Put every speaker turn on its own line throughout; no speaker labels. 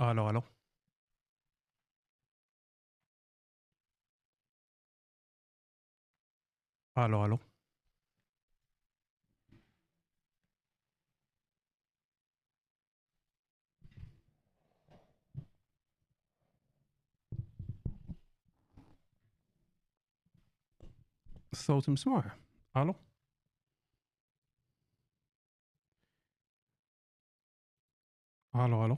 الو الو الو الو. الصوت مسموع. الو الو الو.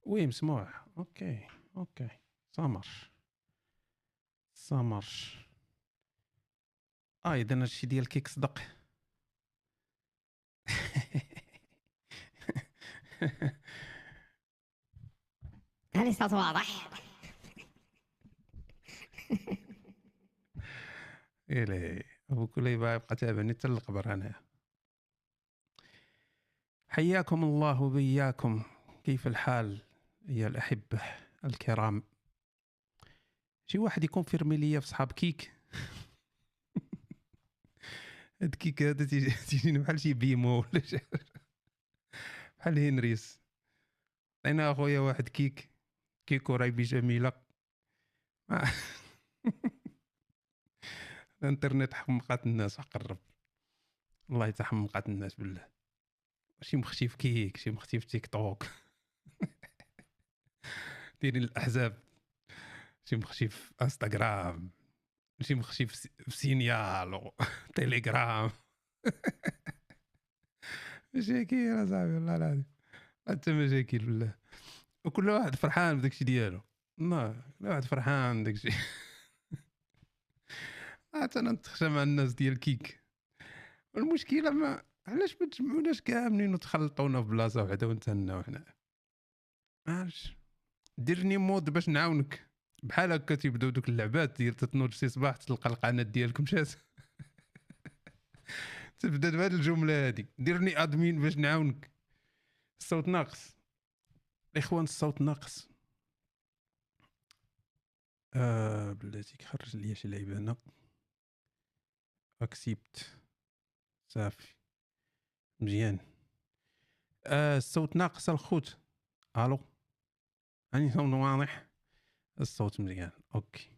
وي مسموع. اوكي اوكي. سامر سامر. اذا هادشي ديال كيك صدق.
هل الصوت واضح؟
إلي أبو كليبة يبقى تابعني حتى للقبر أنا. حياكم الله وبياكم، كيف الحال يا الأحبة الكرام؟ شي واحد يكونفيرمي ليا في صحاب كيك. هاد كيك هذا تيجيني بحال شي بيمو ولا شي بحال هنريس. عطينا أخويا واحد كيك، كيكو رايبي جميلة. الانترنت حمقات الناس حق الرب، والله حتى حمقات الناس بالله. شي مختي في كيك، شي مختي في تيك توك. دايرين الأحزاب، شي مختي في انستغرام، شي مختي في سينيال و تيليجرام. مشاكل اصاحبي والله العظيم، حتى مشاكل بالله. وكل واحد فرحان بداك الشيء ديالو، والله كل واحد فرحان بداك الشيء. حتى انا نتخشى مع الناس ديال الكيك. المشكله ما علاش ما تجمعوناش كاملين وتخلطونا في بلاصه وحده ونتهناو حنا؟ ما عرفتش. ديرني مود باش نعاونك، بحال هكا تيبداو دوك اللعبات ديال تتنوض شي صباح تلقى القناه ديالك مشات. تبدا بهاد الجمله هادي، ديرني ادمين باش نعاونك. الصوت ناقص الاخوان، الصوت ناقص. بلاتي خرج ليا شي لعيبه هنا. اكسبت صافي مزيان. الصوت ناقص الخوت. الو اني صوت واضح؟ الصوت مزيان اوكي.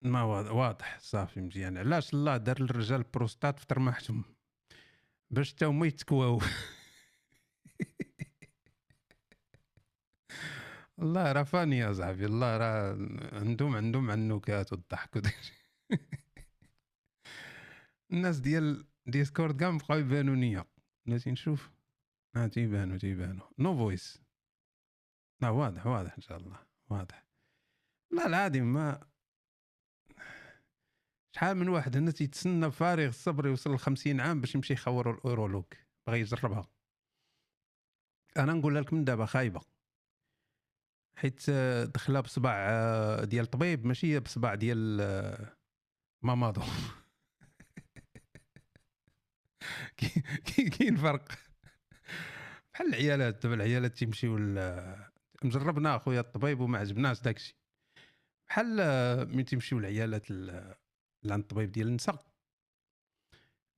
ما واضح صافي مزيان. علاش الله دار للرجال بروستات في ترماحتهم باش تا هما يتكواو؟ الله راه فاني يا صاحبي، الله راه عندهم النكات والضحك وداكشي. الناس ديال ديسكورد كاع بقاو يبانوا نيا. بلاتي نشوف. تيبانوا نو فويس. لا واضح واضح ان شاء الله واضح. لا العادي ما شحال من واحد هنا تيتسنى بفارغ الصبر يوصل ل 50 عام باش يمشي يخور الاورولوك، بغى يجربها. انا نقول لك من دابا خايبه، حيت دخلها بصبع ديال طبيب، ماشي بصبع ديال مامادو. كاين فرق. بحال العيالات دابا، العيالات تيمشيو مجربنا اخويا الطبيب وما عجبناش داكشي. بحال ملي تيمشيو العيالات لعند الطبيب ديال النساء.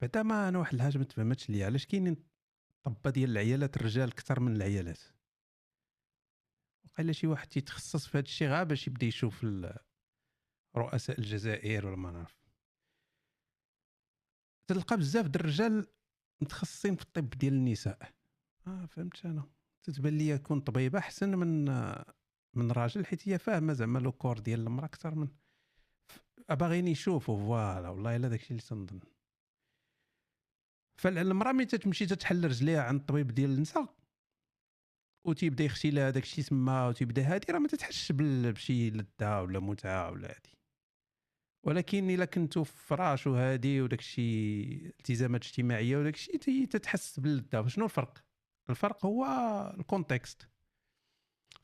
بعدا ما انا واحد الحاجه ما تفهمتش ليا، علاش كاينين طبه ديال العيالات الرجال اكثر من العيالات؟ وقيلا شي واحد تيتخصص في هذا الشيء غير باش يبدا يشوف رؤساء الجزائر ولا ما نعرف. تلقى بزاف د الرجال متخصصين في الطب ديال النساء. فهمت انا. تتبان لي يكون طبيبه احسن من راجل، حيت هي فاهمه زعما لو كور ديال المراه اكثر من باغيين يشوفوا. فوالا والله الا داكشي اللي تنظن. فالمراه ملي تتمشي تتحل رجليها عند الطبيب ديال النساء وتيبدا يخشي لها داك الشيء تما وتيبدا هادي، راه ما تتحسش بشي لذه ولا متعه ولا هادي. ولكن الا كنتو في فراش وهادي وداك الشيء التزامات اجتماعيه وداك الشيء تتحس باللذه. شنو الفرق؟ الفرق هو الكونتكست.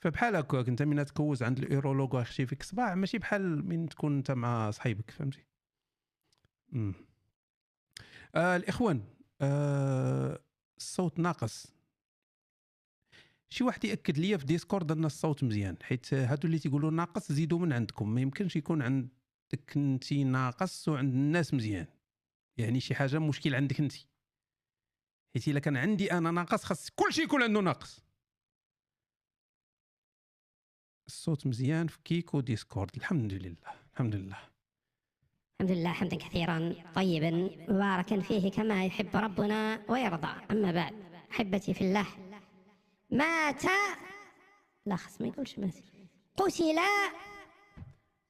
فبحال هكاك انت من تكوز عند الايرولوج ويخشي فيك صباع، ماشي بحال من تكون انت مع صحيبك، فهمتي؟ الاخوان، الصوت ناقص. شي واحد ياكد لي في ديسكورد ان الصوت مزيان، حيت هادو اللي تيقولوا ناقص زيدوا من عندكم. ما يمكنش يكون عندك انت ناقص وعند الناس مزيان. يعني شي حاجه مشكل عندك انت، حيت الا كان عندي انا ناقص خاص كلشي يكون عنده ناقص. الصوت مزيان في كيك وديسكورد، الحمد لله الحمد لله.
الحمد لله حمدا كثيرا طيبا مباركا فيه كما يحب ربنا ويرضى. أما بعد، أحبتي في الله، مات، لا خص ما يقولش مات، قتل،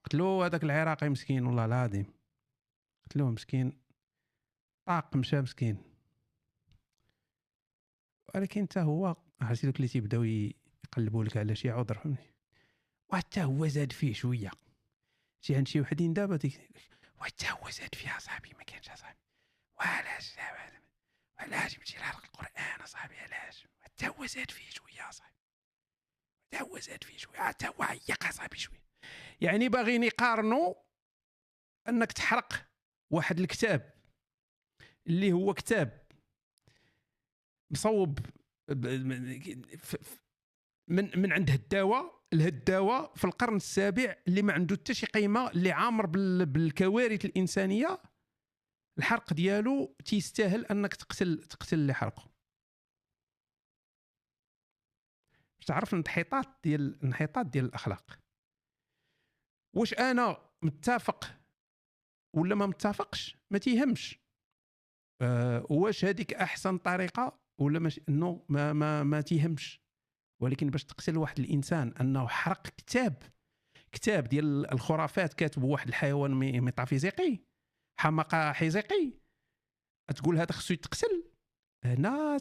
قتلوه هذاك العراقي مسكين والله العظيم، قتلوه مسكين، طاق مشى مسكين. ولكن حتى هو عرفتي دوك اللي تيبداو يقلبوا لك على شي عذر، فهمتي، وحتى هو زاد فيه شويه. شي عند شي وحدين دابا وحتى هو زاد فيها صاحبي، ما كانش صاحبي علاش بغيتي نحرق القران صاحبي، علاش حتى هو زاد فيه شويه صاحبي، حتى هو زاد فيه شويه، حتى هو عيق صاحبي شويه. يعني باغيين يقارنوا انك تحرق واحد الكتاب اللي هو كتاب مصوب من عند الهداوه في القرن السابع، اللي ما عنده حتى شي قيمه، اللي عامر بالكوارث الانسانيه. الحرق ديالو تيستاهل انك تقتل اللي حرقه. باش تعرف الانحطاط ديال الاخلاق. واش انا متفق ولا ما متفقش ما تيهمش. واش هذيك احسن طريقه ولا مش، انه ما تيهمش. ولكن باش تقتل واحد الانسان انه حرق كتاب ديال الخرافات، كاتب واحد الحيوان ميتافيزيقي، حماقه حيزيقي، تقول هذا خصو يتقتل. هنا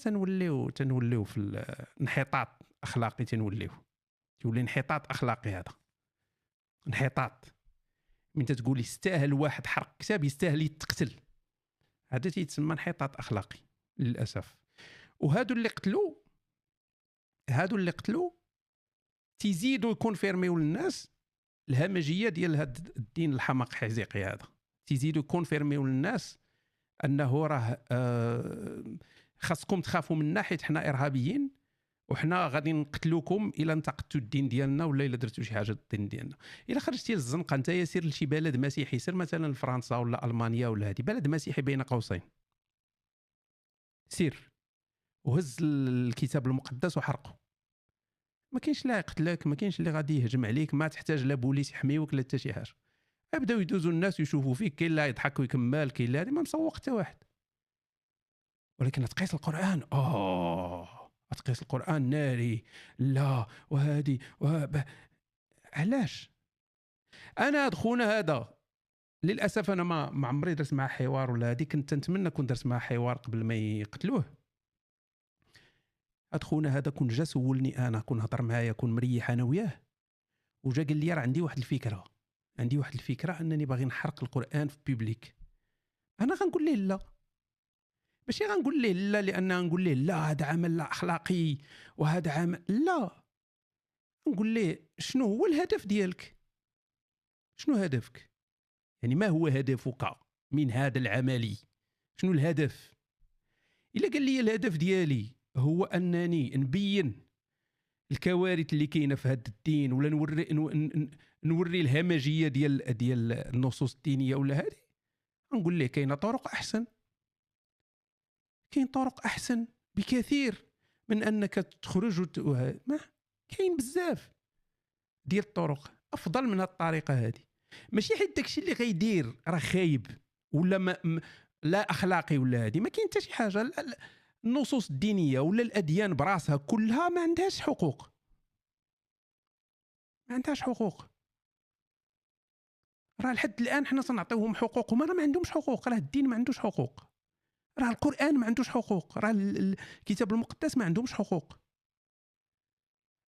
تنوليو في الانحطاط اخلاقي، تولي انحطاط اخلاقي. هذا انحطاط من تقول يستاهل واحد حرق كتاب، يستاهل يتقتل. هذا تيتسمى انحطاط اخلاقي للاسف. وهادو اللي قتلوا تيزيدوا يكونفيرميو للناس الهمجيه ديال هذا الدين الحماق حزيقي. هذا تيزيدوا يكونفيرميو للناس انه راه خاصكم تخافوا منا حيت حنا ارهابيين، وحنا غادي نقتلوكم الا انتقدتوا الدين ديالنا ولا الا درتوا شي حاجه الدين ديالنا. الا خرجتي للزنقه انت سير لشي بلد مسيحي، سير مثلا فرنسا ولا المانيا ولا هذه بلد مسيحي بين قوسين، سير وهز الكتاب المقدس وحرقه. ما كاينش لا يقتلك، ما كاينش اللي غادي يهجم عليك، ما تحتاج لا بوليس يحميوك لا حتى شي حاجه. يبداو يدوزوا الناس ويشوفوا فيك، كاين لا يضحك ويكمل، كاين لا ما مسوق حتى واحد. ولكن تقيس القران، تقيس القران ناري، لا وهذه علاش؟ انا هاد خونا هذا للاسف انا ما عمري درت معاه حوار ولا هذه، كنت نتمنى كون درت معاه حوار قبل ما يقتلوه. هاد خونا هذا كون جا سولني، انا كون هضر معايا، كون مريح انا وياه، وجا قال لي راه عندي واحد الفكره انني باغي نحرق القران في بيبليك. انا غنقول ليه لا، ماشي غنقول ليه لا لان نقول ليه لا هذا عمل لا اخلاقي وهذا عمل لا. نقول ليه شنو هو الهدف ديالك، شنو هدفك، يعني ما هو هدفك من هذا العمل، شنو الهدف؟ الا قال لي الهدف ديالي هو انني نبين الكوارث اللي كاينه في هذا الدين، ولا نوري الهمجيه ديال النصوص الدينيه ولا هذه، نقول ليه كاينه طرق احسن، كاين طرق احسن بكثير من انك تخرج ما كاين بزاف ديال الطرق افضل من الطريقه هذه. ماشي حيت داكشي اللي غيدير راه خايب ولا لا اخلاقي ولا هذه، ما كاين حتى شي حاجه. النصوص الدينيه ولا الاديان براسها كلها ما عندهاش حقوق، ما عندهاش حقوق. راه لحد الان حنا تنعطيوهم حقوق، وما راه ما عندهمش حقوق. راه الدين ما عندوش حقوق، راه القران ما عندوش حقوق، راه الكتاب المقدس ما عندهمش حقوق،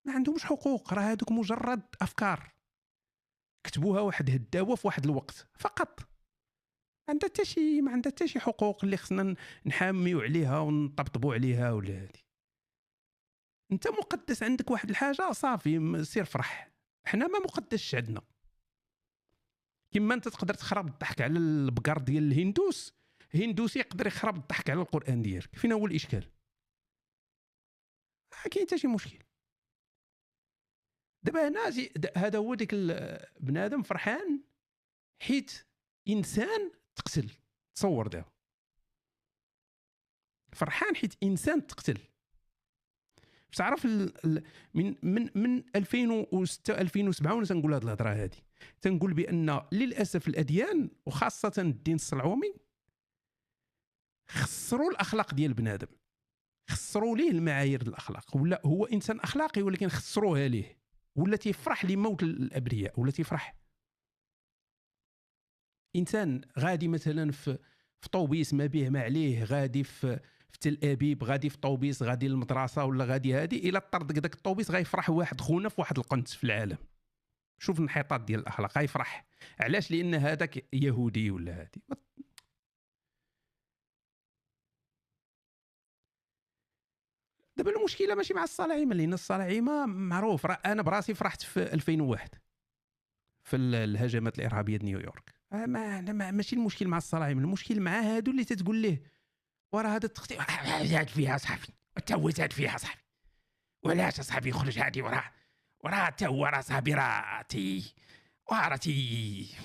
ما عندهمش حقوق. راه هذوك مجرد افكار كتبوها واحد هداوه في واحد الوقت فقط، ما عندها حتى شي حقوق اللي خصنا نحاميو عليها ونطبطبوا عليها ولا هذه. انت مقدس عندك واحد الحاجه صافي سير فرح، حنا ما مقدسش عندنا. كما انت تقدر تخرب الضحك على البقر ديال الهندوس، هندوسي يقدر يخرب الضحك على القران ديالك. فين هو الاشكال؟ ما كاين حتى شي مشكل. دابا هنا هذا هو ديك بنادم فرحان حيت انسان تقتل. تصور دابا فرحان حيت انسان تقتل. باش تعرف من 2006 2007 وانا تنقول هذه الهضره هذه، تنقول بان للاسف الاديان وخاصه الدين الصلعومي خسروا الاخلاق ديال بنادم، خسروا ليه المعايير الاخلاق، ولا هو انسان اخلاقي ولكن خسروها ليه، ولا تيفرح لموت الابرياء، ولا تيفرح انسان غادي مثلا في طوبيس ما به ما عليه، غادي في تل ابيب، غادي في طوبيس غادي للمدرسه ولا غادي هادي، الى طردك داك الطوبيس غيفرح واحد خونا في واحد القنت في العالم. شوف الانحطاط ديال الاخلاق، غيفرح علاش؟ لان هذاك يهودي ولا هادي. دابا المشكله ماشي مع الصلاعيمه، لان الصلاعيمه معروف، انا براسي فرحت في 2001 في الهجمات الارهابيه ديال نيويورك. ماشي المشكل مع الصلاعيمه، المشكل مع هادو اللي تتقول ليه ورا هذا التخطيط زاد فيها صاحبي، حتى هو زاد فيها صاحبي، وعلاش صاحبي يخرج هادي وراه حتى هو راه صاحبي راتي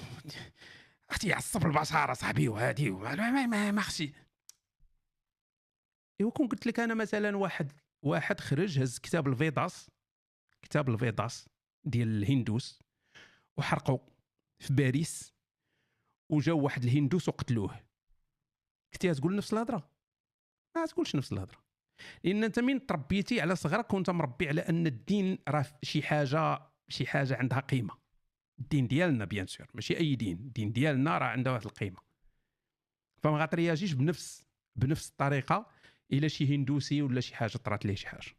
يعصب البشر صاحبي، وهادي ما خصي. ايوا كون قلت لك انا مثلا واحد خرج هز كتاب الفيضاس ديال الهندوس وحرقوا في باريس، وجاو واحد الهندوس وقتلوه، كنتي تقول نفس الهضره؟ ما تقولش نفس الهضره، لان انت من تربيتي على صغرك كنت مربي على ان الدين راه شي حاجه عندها قيمه. الدين ديالنا بيان سور ماشي اي دين، الدين ديالنا راه عنده واحد القيمه، فما غاترياجيش بنفس الطريقه الى شي هندوسي ولا شي حاجه طرات ليه شي حاجه.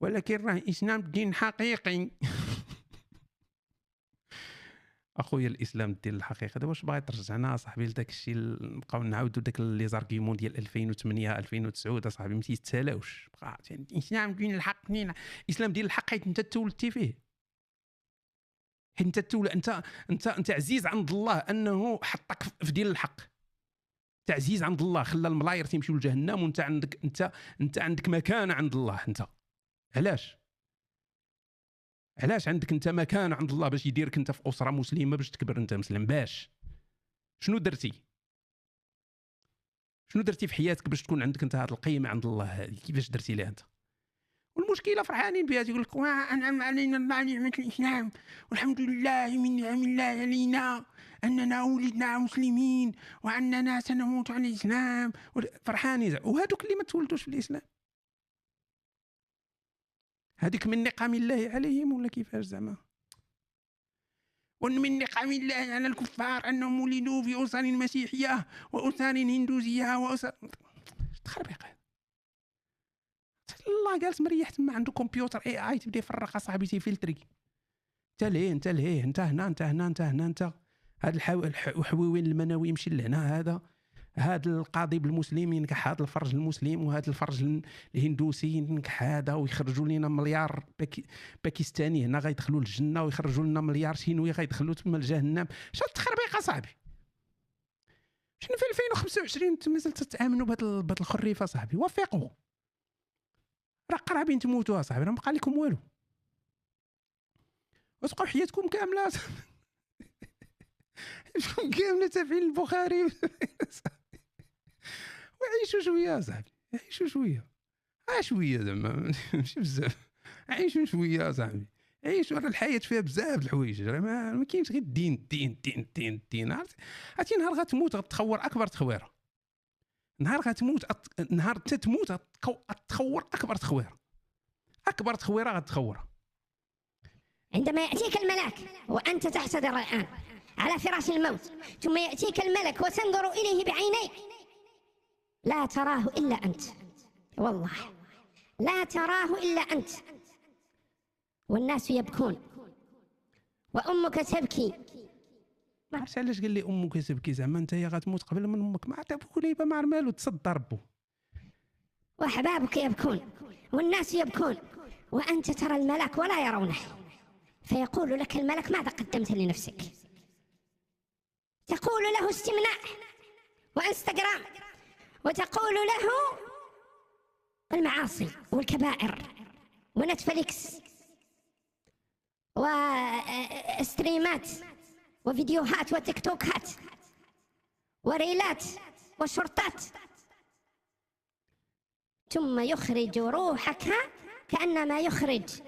ولكن راه الاسلام دين حقيقي. اخويا الاسلام الدين الحقيقي. دابا واش باغي ترجعنا صاحبي لذاك الشيء، نبقاو نعاودوا داك لي زارغيمون ديال 2008 2009 صاحبي ما تيتسالاوش. بقى الاسلام دين الحق، الاسلام دين الحق حيت انت تولدتي فيه، حيت انت تولد انت عزيز عند الله انه حطك في دين الحق. تعزيز عند الله خلى الملاير تيمشيو لجهنم، وانت عندك مكانه عند الله. انت علاش عندك انت مكانه عند الله باش يديرك انت في اسره مسلمه، باش تكبر انت مسلم؟ باش شنو درتي في حياتك باش تكون عندك انت هذه القيمه عند الله هذه؟ كيفاش درتي لها انت؟ والمشكله فرحانين بها، تيقول لك انعم علينا الله نعمه الاسلام، والحمد لله من نعم الله علينا اننا ولدنا مسلمين واننا سنموت على الاسلام. فرحانين. وهذوك اللي ما تولدوش في الاسلام، هذيك من نقم الله عليهم ولا كيفاش زعما؟ ومن نقم الله على الكفار انهم ولدوا في اسر مسيحيه واسر هندوسيه واسر تخربيق. الله جالس مريح تما عنده كمبيوتر اي تبدا يفرق صاحبي تيفلتري. انت لهيه انت هنا هاد الحويوين المنوي يمشي لهنا، هذا القاضي بالمسلمين ينكح هذا الفرج المسلم، وهذا الفرج الهندوسي ينكح هذا، ويخرجوا لنا مليار باكستاني هنا غيدخلوا للجنه، ويخرجوا لنا مليار شينوي غيدخلوا تما لجهنم. شنو التخربيقه صاحبي؟ شنو في 2025 مازال تتامنوا بهذا الخريفه صاحبي؟ وفقوا، راه قرابين تموتوا صاحبي، راه ما بقى لكم والو، وتبقاو حياتكم كامله كامله تافهين البخاري. وعيشوا شويه صاحبي، عيشوا شويه زعما ماشي بزاف، عيشوا شويه صاحبي، عيشوا. راه الحياه فيها بزاف د الحوايج، ما كاينش غير الدين. عرفتي نهار غتموت غتخور اكبر تخويره، نهار تتموت غتخور اكبر تخويره غتخورها.
عندما يأتيك الملاك وأنت تحتضر الآن على فراش الموت، ثم يأتيك الملك وتنظر إليه بعينيك، لا تراه إلا أنت، والله لا تراه إلا أنت، والناس يبكون وأمك تبكي.
ما عرفتش علاش قال لي أمك تبكي، زعما أنت يا غتموت قبل من أمك، ما تبكوا لي ما مالو تصدى ربو.
وأحبابك يبكون والناس يبكون وأنت ترى الملك ولا يرونه، فيقول لك الملك ماذا قدمت لنفسك؟ تقول له استمناء وانستغرام، وتقول له المعاصي والكبائر ونتفليكس وستريمات وفيديوهات وتيك توكات وريلات وشرطات، ثم يخرج روحك كأنما يخرج.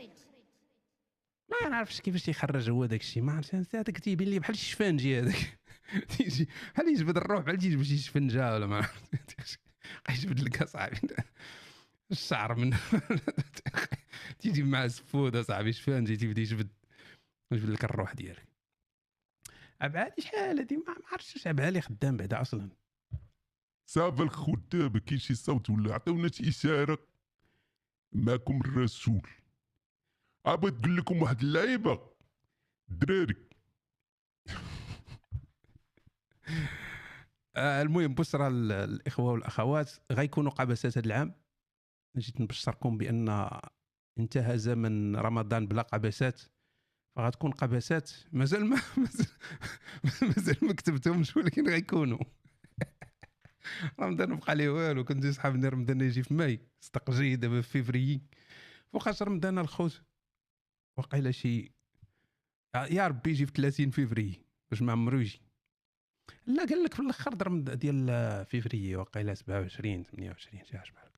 ما نعرفش كيفاش يخرج هو داك الشيء، ما عرفتش هذاك تيبين لي بحال الشفنجي هذاك تيجي بحال يجبد الروح بحال تيجبد شي شفنجه ولا ما عرفتش يجبد لك اصاحبي الشعر من تيجي مع السفود اصاحبي شفنجي تيبدا يجبد لك الروح ديالك. عبالي شحال هادي ما عرفتش واش عبالي خدام بعدا اصلا.
صافا الخدام كاين شي صوت ولا عطيونا شي اشاره. معكم الرسول. بغيت نقول لكم واحد اللعيبه الدراري.
المهم بشرى الاخوه والاخوات، غيكونوا قبسات هذا العام. جيت نبشركم بان انتهى زمن رمضان بلا قبسات، فغتكون قبسات. مازال ما كتبتهمش ولكن غيكونوا. رمضان بقى ليه والو، كنت صحابني رمضان يجي في ماي، صدق جاي دابا في فيفري. فوقاش رمضان الخوت وقيلا شي يا ربي يجي في 30 فيفري باش ما عمرو يجي. لا قال لك في الاخر ديال فيفري وقيلا 27 28 شي حاجه بحال.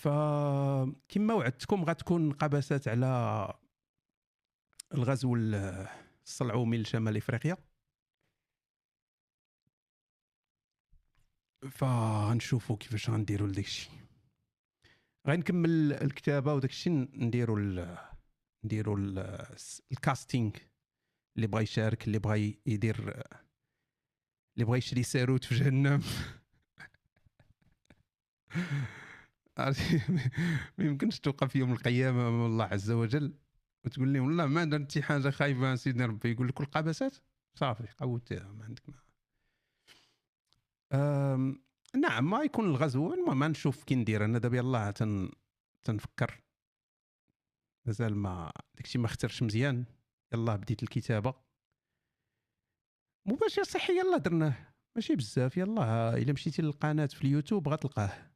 فكما وعدتكم غتكون قبسات على الغزو الصلعومي لشمال افريقيا. فغنشوفوا كيفاش غنديروا لداك الشيء. غنكمل الكتابه وداك الشيء، نديروا الكاستينغ. اللي بغى يشارك، اللي بغى يدير، اللي بغى يشري ساروت في جهنم. ما يمكنش توقف يوم القيامه امام الله عز وجل وتقول لهم والله ما درتي حاجه خايبه سيدنا ربي. يقول لك القبسات صافي قوتها ما عندك نعم ما يكون الغزو. ما نشوف كي ندير انا دابا. يلاه تنفكر، مازال ما داكشي ما اخترش مزيان. يلاه بديت الكتابه مباشر صحي. يلاه درناه ماشي بزاف. يلاه الا مشيتي للقناه في اليوتيوب غتلقاه.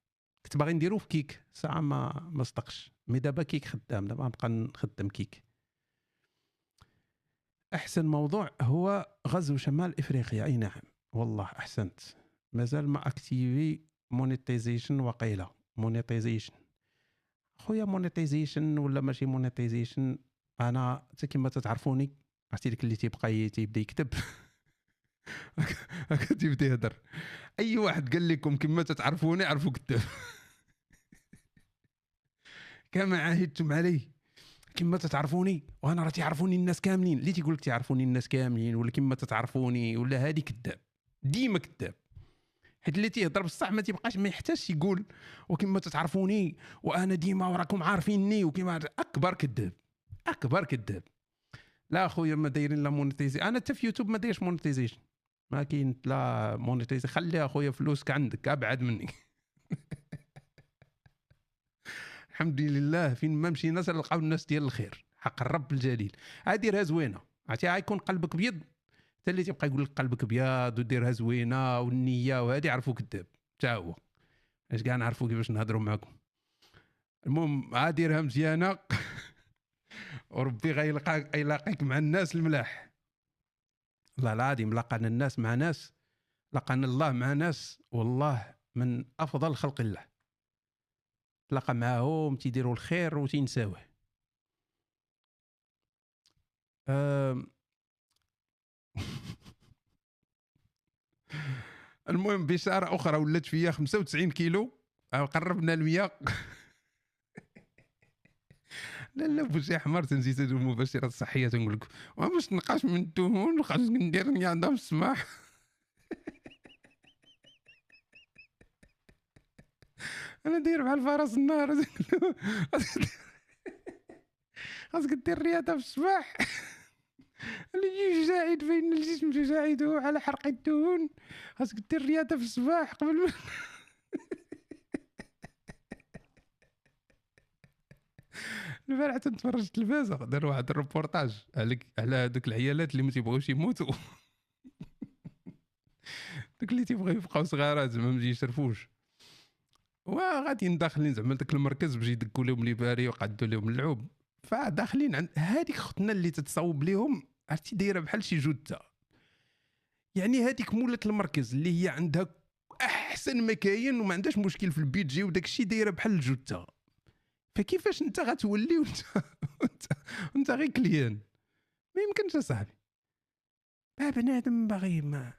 كنت باغي نديرو في كيك ساعه ما صدقش، مي دابا كيك خدام. دابا نبقى نخدم كيك. احسن موضوع هو غزو شمال افريقيا. اي نعم والله احسنت. مازال ما اكتيفي مونيتيزيشن. وقيله مونيتيزيشن خويا، مونيتيزيشن ولا ماشي مونيتيزيشن. انا حتى كما تتعرفوني عرفتي داك اللي تيبدا يكتب هكا تيبدا يهضر. اي واحد قال لكم كما تتعرفوني عرفوا كذاب. كما عاهدتم عليه كما تتعرفوني، وانا راه تيعرفوني الناس كاملين. اللي تيقول لك تيعرفوني الناس كاملين ولا كما تتعرفوني ولا هذه كذاب، ديما كذاب. حيت اللي تيهضر بصح ما تيبقاش ما يحتاجش يقول وكما تتعرفوني وانا ديما وراكم عارفيني وكما. اكبر كذاب، اكبر كذاب. لا اخويا ما دايرين لا مونيتيزي. انا حتى في يوتيوب ما دايرش مونيتيزيشن. ما كاين لا مونيتيزي. خليها اخويا فلوسك عندك ابعد مني. الحمد لله فين ما مشينا نلقاو الناس ديال الخير حق الرب الجليل. ديرها زوينه عرفتي. غيكون قلبك بيض. حتى اللي تيبقى يقول لك قلبك ابيض وديرها زوينه والنيه وهذه عرفوا كذاب حتى هو. اش كاع نعرفوا كيفاش نهضروا معكم. المهم ديرها مزيانه. وربي غيلاقيك مع الناس الملاح. الله العظيم لقانا الناس مع ناس، لقانا الله مع ناس والله من افضل خلق الله. تلاقى معاهم تيديروا الخير وتنساوه. المهم بشاره اخرى ولات فيا 95 كيلو، قربنا ل 100. لا بوشي حمار تنزيد المباشرات الصحيه تنقول لك واش نقاش من الدهون خاص ندير رياضه في السماح. انا داير بحال فرس النار. خاصك دير رياضه في الصباح. اللي جاعد فين الجسم جاعد على حرق الدهون. خاصك دير رياضه في الصباح قبل ما. البارح تنتفرج التلفازه دار واحد الروبورتاج على هذوك العيالات اللي ما تيبغيوش يموتوا. دوك اللي تيبغيو يبقاو صغارات زعما ما يشرفوش وغاديين داخلين زعما داك المركز باش يدقوا لهم لي باري ويقعدوا لهم اللعوب. فداخلين عند هذيك اختنا اللي تتصوب لهم عرفتي دايره بحال شي جثه. يعني هذيك مولات المركز اللي هي عندها احسن مكاين وما عندهاش مشكل في البيدجي وداك الشيء دايره بحال الجثه، فكيفاش انت غتولي وانت غير كليان؟ ما يمكنش اصاحبي. بنادم باغي ما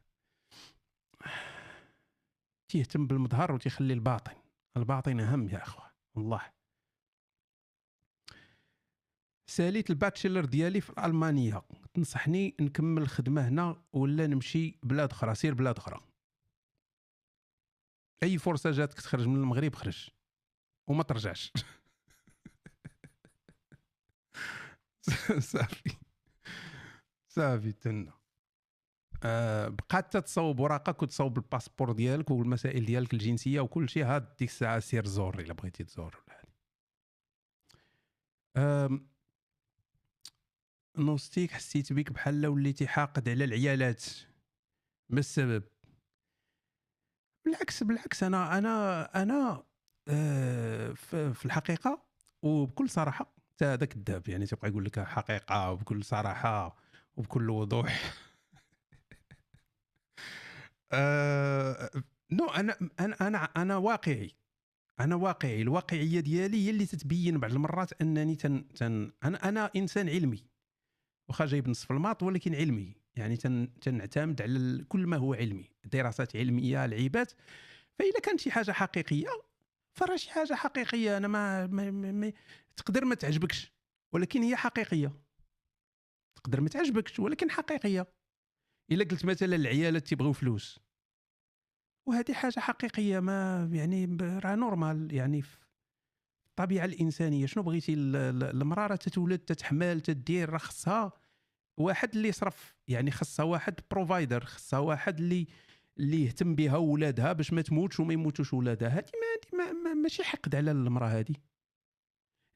تيهتم بالمظهر وتيخلي الباطن اهم يا اخوه والله. ساليت الباتشلر ديالي في المانيا، تنصحني نكمل الخدمه هنا ولا نمشي بلاد اخرى؟ سير بلاد اخرى، اي فرصه جاتك تخرج من المغرب خرج وما ترجعش. صافي تنا بقات تصاوب وراقك وتصاوب الباسبور ديالك والمسائل ديالك الجنسيه وكل شيء. هاد ديك الساعه سير زور الا بغيتي تزور ولا هادي. نوستيك حسيت بك بحال وليتي حاقد على العيالات، ما السبب؟ بالعكس انا في الحقيقه وبكل صراحه، حتى هذا كذاب يعني تبقى يقول لك حقيقه وبكل صراحه وبكل وضوح. نو انا واقعي. الواقعيه ديالي هي اللي تتبين بعض المرات انني انا انسان علمي، واخا جايب نصف الماط ولكن علمي، يعني تنعتمد على كل ما هو علمي، دراسات علميه، لعيبات. فإذا كانت شي حاجه حقيقيه فراه شي حاجه حقيقيه. انا ما تقدر ما تعجبكش ولكن هي حقيقيه، تقدر ما تعجبكش ولكن حقيقيه. الا قلت مثلا العيالات تيبغيو فلوس وهذه حاجه حقيقيه، ما يعني راه نورمال يعني في الطبيعه الانسانيه. شنو بغيتي؟ المراه راه تتولد تتحمل تدير، راه خصها واحد اللي يصرف، يعني خصها واحد بروفايدر، خصها واحد اللي يهتم بها وولادها باش ما تموتش وما يموتوش ولادها. هذه ماشي حقد على المراه. هذه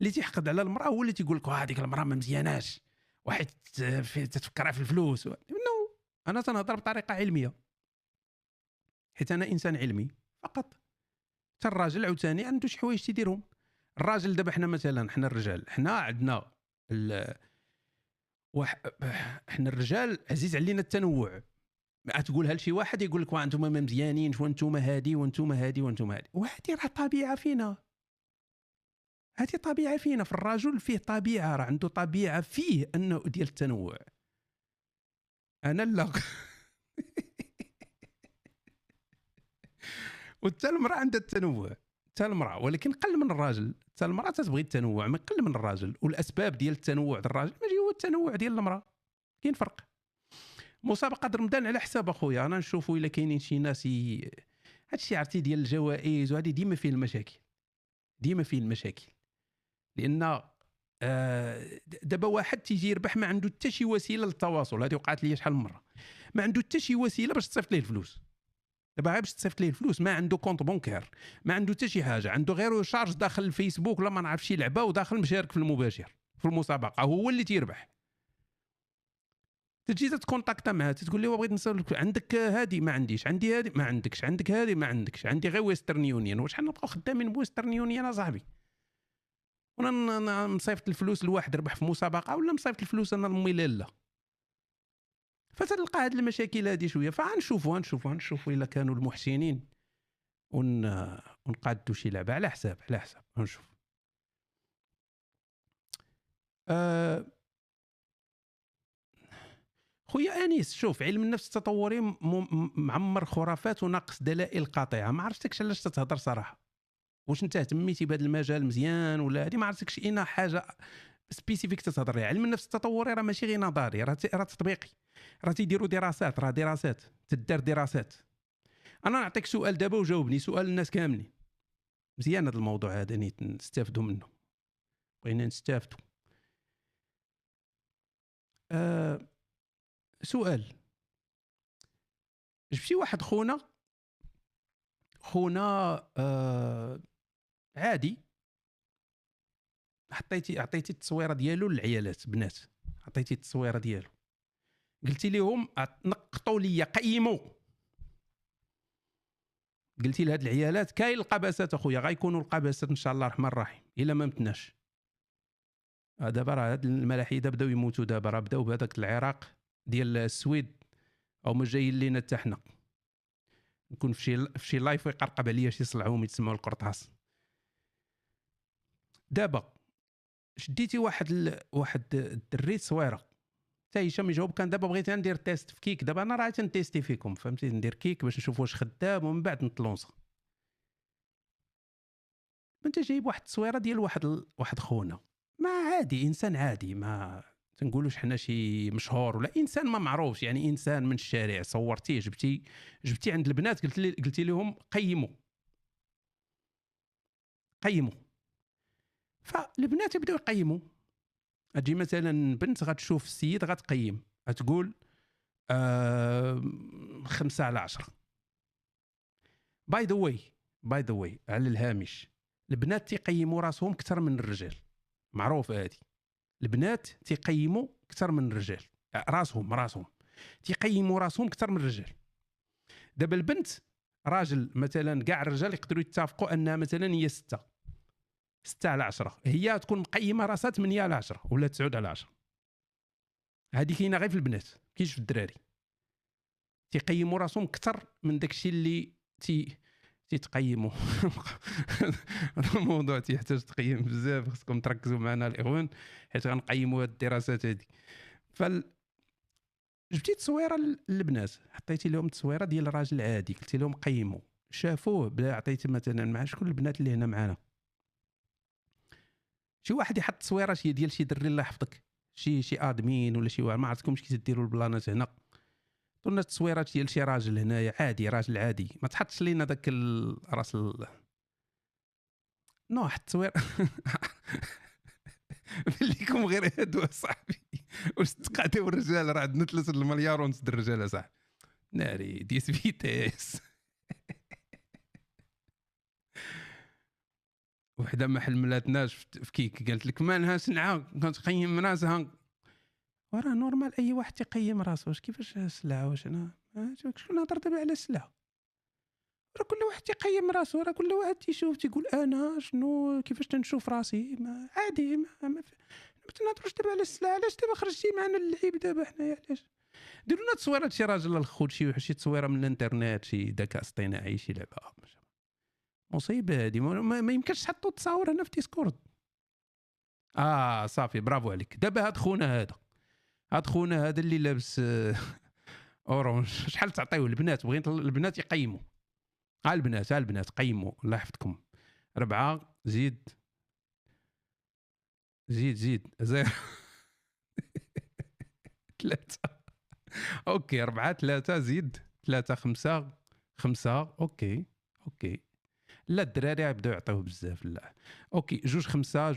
اللي تيحقد على المراه هو اللي تيقول لك هذيك المراه ما مزياناش، واحد تتفكرها في الفلوس. نو، انا تنهضر بطريقه علميه حيت انا انسان علمي فقط. حتى الراجل عاوتاني عنده شي حوايج تيديرهم. الراجل دابا حنا مثلا، حنا الرجال حنا عندنا حنا الرجال عزيز علينا التنوع. ما تقولها لشي واحد يقول لك وانتم ما مزيانينش وانتم هادي وانتم هادي وانتم هادي، وهذه راه طبيعه فينا. هذه طبيعه فينا، في الرجل فيه طبيعه، راه عنده طبيعه فيه انه ديال التنوع. انا لا. وحتى المراه عندها التنوع، حتى المراه، ولكن قل من الراجل. حتى المراه تبغي التنوع ما قل من الراجل، والاسباب ديال التنوع ديال الراجل ماشي هو التنوع ديال المراه. كاين فرق. مسابقه رمضان على حساب اخويا، انا نشوفوا الا كاينين شي ناس هادشي عرفتي ديال الجوائز وهذه ديما فيه المشاكل، ديما فيه المشاكل. لان دابا واحد تيجي يربح ما عنده حتى شي وسيله للتواصل. هذه وقعت لي شحال من مره. ما عنده حتى شي وسيله باش تصيفط ليه الفلوس. دابا غير باش تصيفط ليه الفلوس ما عنده كونط بونكير، ما عنده حتى شي حاجه، عنده غير شارج داخل الفيسبوك ولا ما نعرف شي لعبه وداخل مشارك في المباشر في المسابقه، هو اللي تيربح. تجي تكونتاكتا معاه تقول لي بغيت نسولك عندك هذه؟ ما عنديش. عندي هذه؟ ما عندكش. عندك هذه؟ ما عندكش. عندي غير ويسترن يونيون. واش حنبقاو خدامين بويسترن يونيون اصاحبي؟ وانا مصيفط الفلوس لواحد ربح في مسابقه ولا مصيفط الفلوس انا لامي لاله؟ فتلقى هاد المشاكل هذه شويه. فغنشوفوا الا كانوا المحسنين ونقادوا شي لعبه على حساب غنشوف. خويا انيس، شوف علم النفس التطوري معمر خرافات وناقص دلائل قاطعه. ما عرفتكش علاش تتهضر صراحه. واش انت اهتميتي بهذا المجال مزيان ولا هذه؟ ما عرفتكش اين حاجه سبيسيفيك تتهضر عليها. علم النفس التطوري راه ماشي غير نظري، راه تطبيقي، راه تيديروا دراسات، راه دراسات تدار دراسات. انا نعطيك سؤال دابا وجاوبني، سؤال الناس كاملين. مزيان هذا الموضوع هذا نستافدوا منه، بغينا نستافدوا. سؤال، جبتي واحد خونا عادي، عطيتي التصويره ديالو للعيالات بنات، عطيتي التصويره ديالو، قلتي لهم نقطوا لي قيموا، قلتي لهاد العيالات كاين القباسات اخويا، غيكونوا القباسات ان شاء الله الرحمن الرحيم الا ما متناش. دابا راه هاد الملاحده بداو يموتوا، دابا راه بداو بهذاك العراق ديال السويد او ما جايين لينا حتى حنا نكون في شي لايف ويقرقب عليا شي صلعوم يتسموا القرطاس. دابا شديتي واحد الدري صويره حتى هشام يجاوب. كان دابا بغيت ندير تيست في كيك، دابا انا راه تنتيستي فيكم فهمتي، ندير كيك باش نشوف واش خدام ومن بعد نطلونصا. انت جايب واحد التصويره ديال واحد خونا ما عادي، انسان عادي، ما تنقولوش حنا شي مشهور ولا انسان ما معروفش، يعني انسان من الشارع صورتيه جبتي عند البنات قلتي لهم قيموا. فالبنات يبداو يقيموا. اجي مثلا بنت غتشوف السيد غتقيم، غتقول 5/10. باي ذا واي على الهامش، البنات تيقيموا راسهم اكثر من الرجال، معروف هادي. البنات تيقيموا اكثر من الرجال، راسهم تيقيموا راسهم اكثر من الرجال. دابا البنت راجل مثلا كاع الرجال يقدروا يتفقوا انها مثلا هي 6/10، هي تكون مقيمه راسها 8/10 ولا 9/10. هذه كاينه غير في البنات، كاينش في الدراري. تيقيموا راسهم اكثر من داكشي اللي تيتقيموا. الموضوع تيحتاج تقييم بزاف، خصكم تركزوا معنا الاخوان حيت غنقيموا هاد الدراسات هذه. جبتي تصويره للبنات، حطيتي لهم تصويره ديال الراجل عادي، قلتي لهم قيموا، شافوه بلا عطيتي مثلا مع شكون البنات اللي هنا معنا، شي واحد يحط تصويره شي ديال شي دري الله يحفظك، شي ادمين ولا شي واحد ما عرفتكمش كي تديروا البلانات هنا، درنا تصويرات ديال شي راجل هنايا عادي، راجل عادي، ما تحطش لينا داك راس نو حط تصوير. ليكم غير هادو صاحبي، واش تقعدوا الرجال راه عندنا 3 مليار ونص د الرجال صاحبي، ناري ديس فيتيس. وحده ما حلملاتناش في كيك، قالت لك مالها سلعه كتقيم راسها، وراه نورمال اي واحد تيقيم راسو. واش كيفاش السلعه؟ واش انا شكون نهضر دابا على السلعه؟ راه كل واحد تيقيم راسو، راه كل واحد تيشوف تيقول انا شنو كيفاش تنشوف راسي، ما عادي ما تنهضروش دابا على السلعه. علاش دابا خرجتي معنا اللعيب دابا حنايا؟ علاش ديروا لنا تصويرات شي راجل الخوت، شي تصويره من الانترنت، شي ذكاء اصطناعي، شي لعبه مصيبه هذه. ما يمكنش تحطوا التصاور هنا في ديسكورد. صافي برافو عليك. دابا هاد خونا هذا اللي لابس اورانج، شحال تعطيوه البنات؟ بغيت البنات يقيموا. البنات قيموا الله يحفظكم. 4 زيد 0 3 اوكي 4 3 زيد 3 5 اوكي لا الدراري يبداو يعطيوه بزاف. لا اوكي 2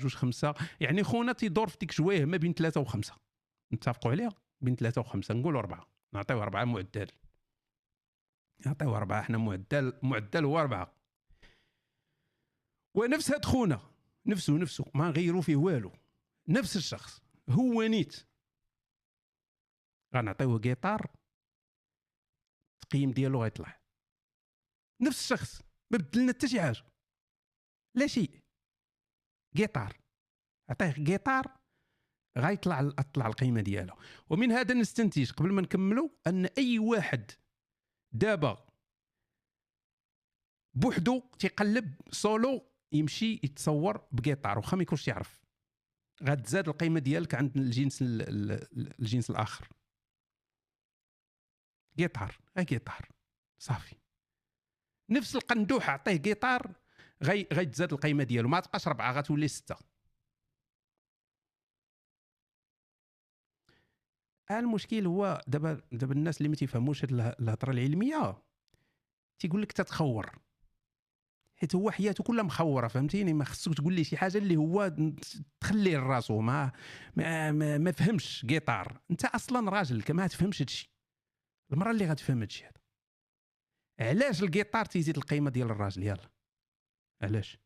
5 يعني خونا تيدور في ديك جويه ما بين 3 و5، نتفقوا عليها بين 3 و5، نقولوا 4، نعطيوه 4 معدل، نعطيوه 4 احنا معدل هو 4. ونفس هاد خونا نفسه ما نغيروا فيه والو، نفس الشخص هو نيت، غنعطيوه جيتار التقييم ديالو غيطلع نفس الشخص، ما بدلنا حتى شي حاجه، لا شيء. جيتار عطيه جيتار غيطلع القيمه ديالو. ومن هذا نستنتج قبل ما نكملوا ان اي واحد دابا بوحدو تيقلب سولو يمشي يتصور بجيتار واخا ما يكونش يعرف، غتزاد القيمه ديالك عند الجنس الاخر. جيتار صافي، نفس القندوح عطيه جيتار غيتزاد القيمه ديالو، ما تبقاش 4 غتولي 6. المشكل هو دابا الناس اللي ما تيفهموش هاد الهضره العلميه تيقول لك تتخور، حيت هو حياته كلها مخوره فهمتيني. ما خصك تقول لي شي حاجه اللي هو تخليه لراسو ما فهمش جيتار. انت اصلا راجل كما تفهمش هادشي، المراه اللي غتفهم هادشي هذا. علاش الجيتار تيزيد القيمه ديال الراجل؟ يلا علاش؟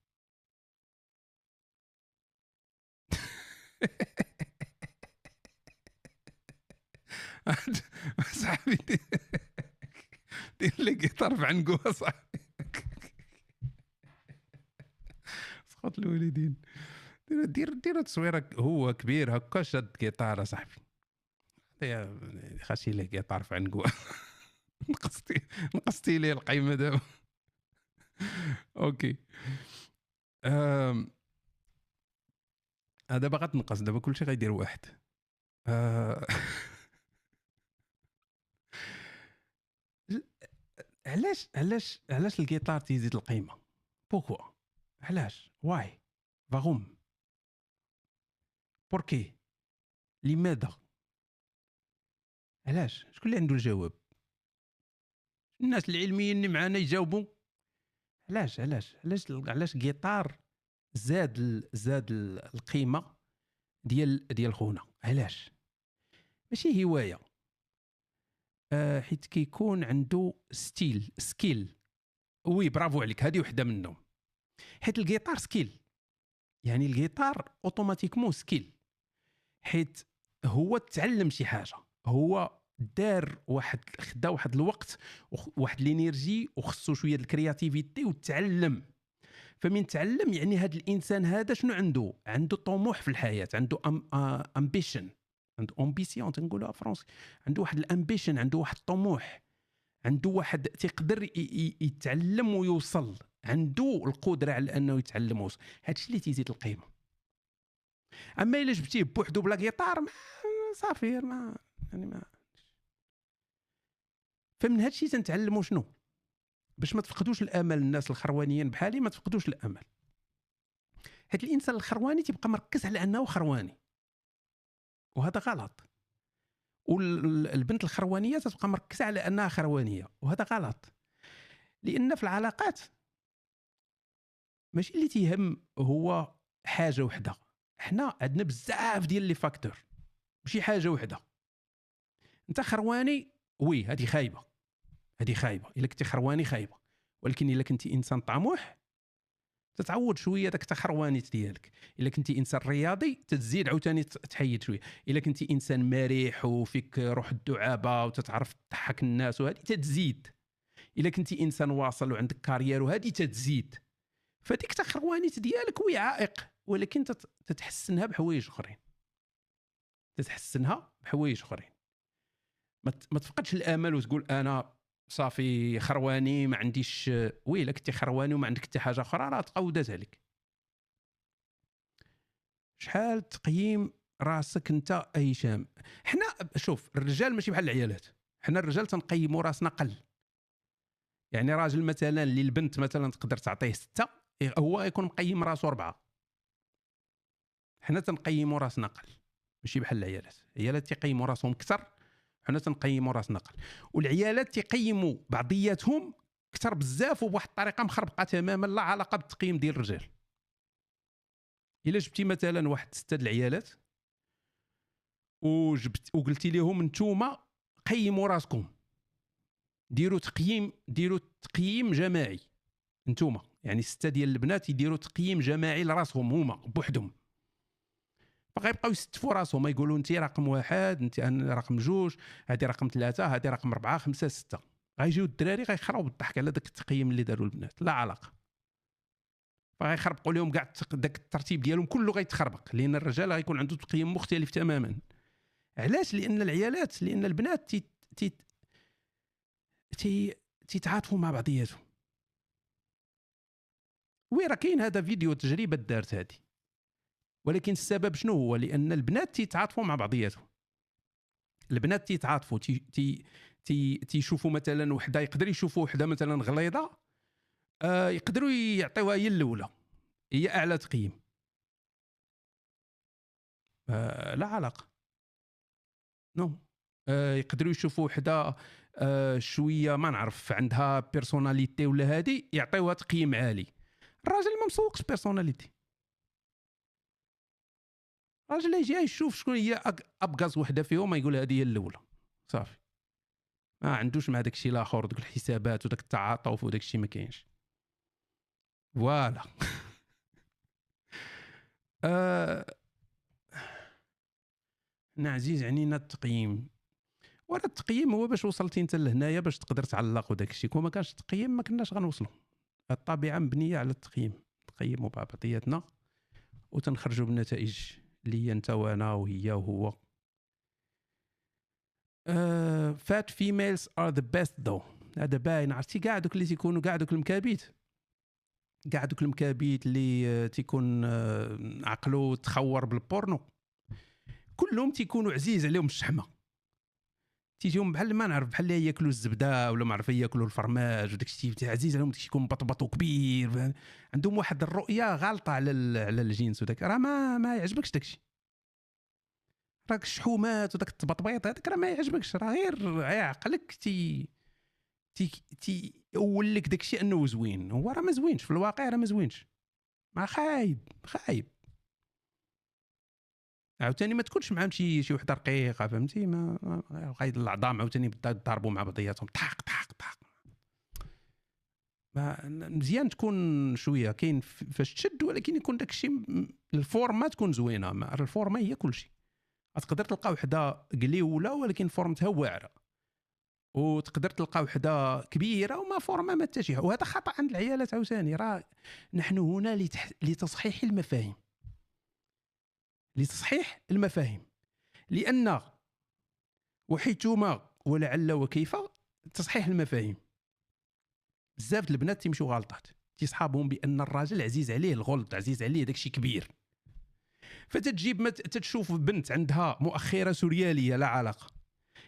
صاحبي دير لي جيتار في عنقوه صاحبي، سقط الوالدين. دير تصويرك هو كبير هكا شاد جيتار صاحبي، خاصي له جيتار في عنقوه. نقصتي لي القيمه دابا. اوكي. دابا غتنقص، دابا كلشي غيدير واحد. علاش الجيتار تيزيد القيمه؟ بوكوا؟ علاش؟ واي؟ فاغوم؟ بوركي؟ لماذا؟ علاش؟ شكون اللي عنده الجواب؟ الناس العلميين اللي معانا يجاوبوا. علاش الجيتار زاد القيمه ديال خونا؟ علاش؟ ماشي هوايه، حيت كيكون عنده سكيل. وي برافو عليك، هذه وحده منهم. حيت الجيتار سكيل، يعني الجيتار اوتوماتيكمون سكيل، حيت هو تعلم شي حاجه، هو خدا واحد الوقت واحد الانرجي وخصو شويه د الكرياتيفيتي وتعلم. فمن تعلم يعني هذا الانسان هذا شنو عنده طموح في الحياه، عنده امبيشن، عنده امبيسيون تنقولها فرونسي، عنده واحد الامبيشن، عنده واحد الطموح، عنده واحد تيقدر يتعلم ويوصل، عنده القدره على انه يتعلم ويوصل. هادشي اللي تيزيد القيمه. اما الا جبتيه بوحدو بلا جيتار صافي ما يعني ما. فمن هادشي تنتعلموا شنو؟ باش ما تفقدوش الامل. الناس الخروانيين بحالي ما تفقدوش الامل، حيت الانسان الخرواني تيبقى مركز على انه خرواني، وهذا غلط. والبنت الخروانيه تبقى مركزه على انها خروانيه، وهذا غلط. لان في العلاقات ماشي اللي تيهم هو حاجه وحده، حنا عندنا بزاف ديال لي فاكتور، ماشي حاجه وحده. انت خرواني وي هذه خايبه، الا كنتي خرواني خايبه. ولكن الا كنتي انسان طموح تتعوض شويه داك التخروانيت ديالك. الا كنتي انسان رياضي تتزيد عاوتاني تحيد شويه. الا كنتي انسان مرح وفيك روح الدعابه وتتعرف تضحك الناس وهذه تتزيد. الا كنتي انسان واصل وعندك كارير وهذه تتزيد. فديك التخروانيت ديالك وي عائق، ولكن تتحسنها بحوايج اخرين، ما تفقدش الامل وتقول انا صافي خرواني ما عنديش. ويلا كنتي خرواني وما عندك حتى حاجه اخرى راه تعوضات عليك. شحال تقييم راسك انت هشام؟ حنا شوف الرجال ماشي بحال العيالات، حنا الرجال تنقيموا راسنا قل. يعني راجل مثلا اللي البنت مثلا تقدر تعطيه 6 هو يكون مقيم راسو 4. حنا تنقيموا راسنا قل، ماشي بحال العيالات تيقيموا راسهم اكثر، حنا تنقيموا راسنا قل. والعيالات تيقيموا بعضياتهم اكثر بزاف وبواحد الطريقه مخربقه تماما لا علاقه بالتقييم ديال الرجال. الا جبتي مثلا واحد 6 د العيالات وقلتي لهم نتوما قيموا راسكم، ديروا تقييم جماعي نتوما، يعني 6 ديال البنات يديروا تقييم جماعي لراسهم هما بوحدهم، فغيبقاو يستفوا راسهم، يقولوا انت رقم 1، انت رقم 2، هذه رقم 3، هذه رقم 4، 5، 6. غيجيو الدراري غيخراو بالضحك على داك التقييم اللي داروا البنات، لا علاقه. فغيخربقوا لهم كاع داك الترتيب ديالهم كله غيتخربق، لان الرجال غيكون عنده تقييم مختلف تماما. علاش؟ لان البنات تيتعاطفوا مع بعضياتهم. وي راه كاين هذا فيديو تجربه دارت هذه، ولكن السبب شنو هو؟ لان البنات تيتعاطفوا مع بعضياتهم. البنات تيتعاطفوا تيشوفوا مثلا وحده، يقدر يشوفوا وحده مثلا غليظه، يقدروا يعطيوها هي الاولى، هي اعلى تقييم. لا علاقه، نو. يقدروا يشوفوا وحده شويه ما نعرف عندها بيرسوناليتي ولا هذه، يعطيوها تقييم عالي. الراجل ما مسوقش بيرسوناليتي، الراجل يجي يشوف شكون هي ابغز وحده فيهم، يقول هذه هي الاولى صافي. ما عندوش مع داك الشيء الاخر، دوك الحسابات وداك التعاطف وداك الشيء ما كاينش. فوالا. عزيز عنينا التقييم، ورا التقييم هو باش وصلتي انت لهنايا باش تقدر تعلق وداك الشيء. كون ما كانش التقييم ما كناش غنوصلوا. الطبيعه مبنيه على التقييم، نقيموا بعضياتنا وتنخرجوا بنتائج اللي هي انت وانا وهي وهو. fat females are the best though. هذا باين، عرفتي كاع دوك اللي تيكونوا كاع دوك المكابيت، كاع دوك المكابيت اللي تيكون عقلو تخور بالبورنو، كلهم تيكونوا عزيز عليهم الشحمه، تيجيهم بحال ما نعرف بحال اللي ياكلوا الزبده ولا ما عرف ياكلوا الفرماج وداك الشيء عزيز عليهم، داك الشيء يكون بطبط وكبير، عندهم واحد الرؤيه غالطه على الجنس، وداك راه ما يعجبكش داك الشيء، راك الشحومات وداك التبطبيط هذاك راه ما يعجبكش، راه غير عقلك تي يقول لك داك الشيء انه زوين، هو راه ما زوينش في الواقع، راه ما زوينش، ما خايب عاوتاني ما تكونش معاهم شي وحده رقيقه فهمتي، ما غايد العظام عاوتاني بدا يضربوا مع بعضياتهم طاق طاق طاق، ما مزيان تكون شويه كاين فاش تشد، ولكن يكون داك الشيء الفورما تكون زوينه، الفورما هي كل شيء، تقدر تلقى وحده قليوله ولكن فورمتها واعره، وتقدر تلقى وحده كبيره وما فورما ما حتى شي، وهذا خطا عند العيالات عاوتاني، راه نحن هنا لتصحيح المفاهيم، لتصحيح المفاهيم، لان وحيثما ولعل وكيف تصحيح المفاهيم، بزاف البنات تيمشيو غلطات، تيصحابهم بان الراجل عزيز عليه الغلط، عزيز عليه داكشي كبير، فتتجيب تشوف بنت عندها مؤخره سورياليه لا علاقه،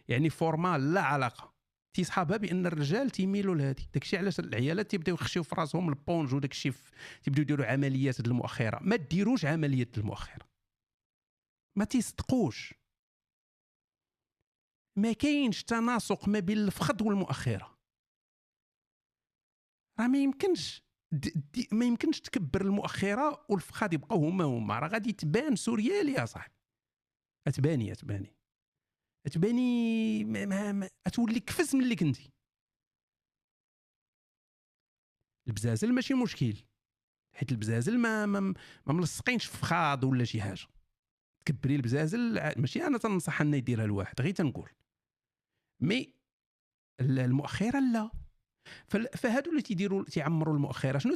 يعني فورمال لا علاقه، تيصحابها بان الرجال تيميلوا لهذه، داكشي علاش العيالات تيبداو يخشيو في راسهم البونج وداكشي، تيبداو يديروا عمليات المؤخره، ما ديروش عمليه المؤخره، ما تيصدقوش، ما كاينش تناسق ما بين الفخذ والمؤخره، راه ما يمكنش تكبر المؤخره والفخذ يبقاو هما، راه غادي تبان سوريالي يا صاحبي، اتباني تولي كفز من اللي كنتي. البزازل ماشي مشكل، حيت البزازل ما ملصقينش في فخاض ولا شي حاجه، تكبري البزازل ماشي انا تنصح ان يديرها الواحد، غير تنقول مي المؤخره لا، فهادو اللي تيعمروا المؤخره شنو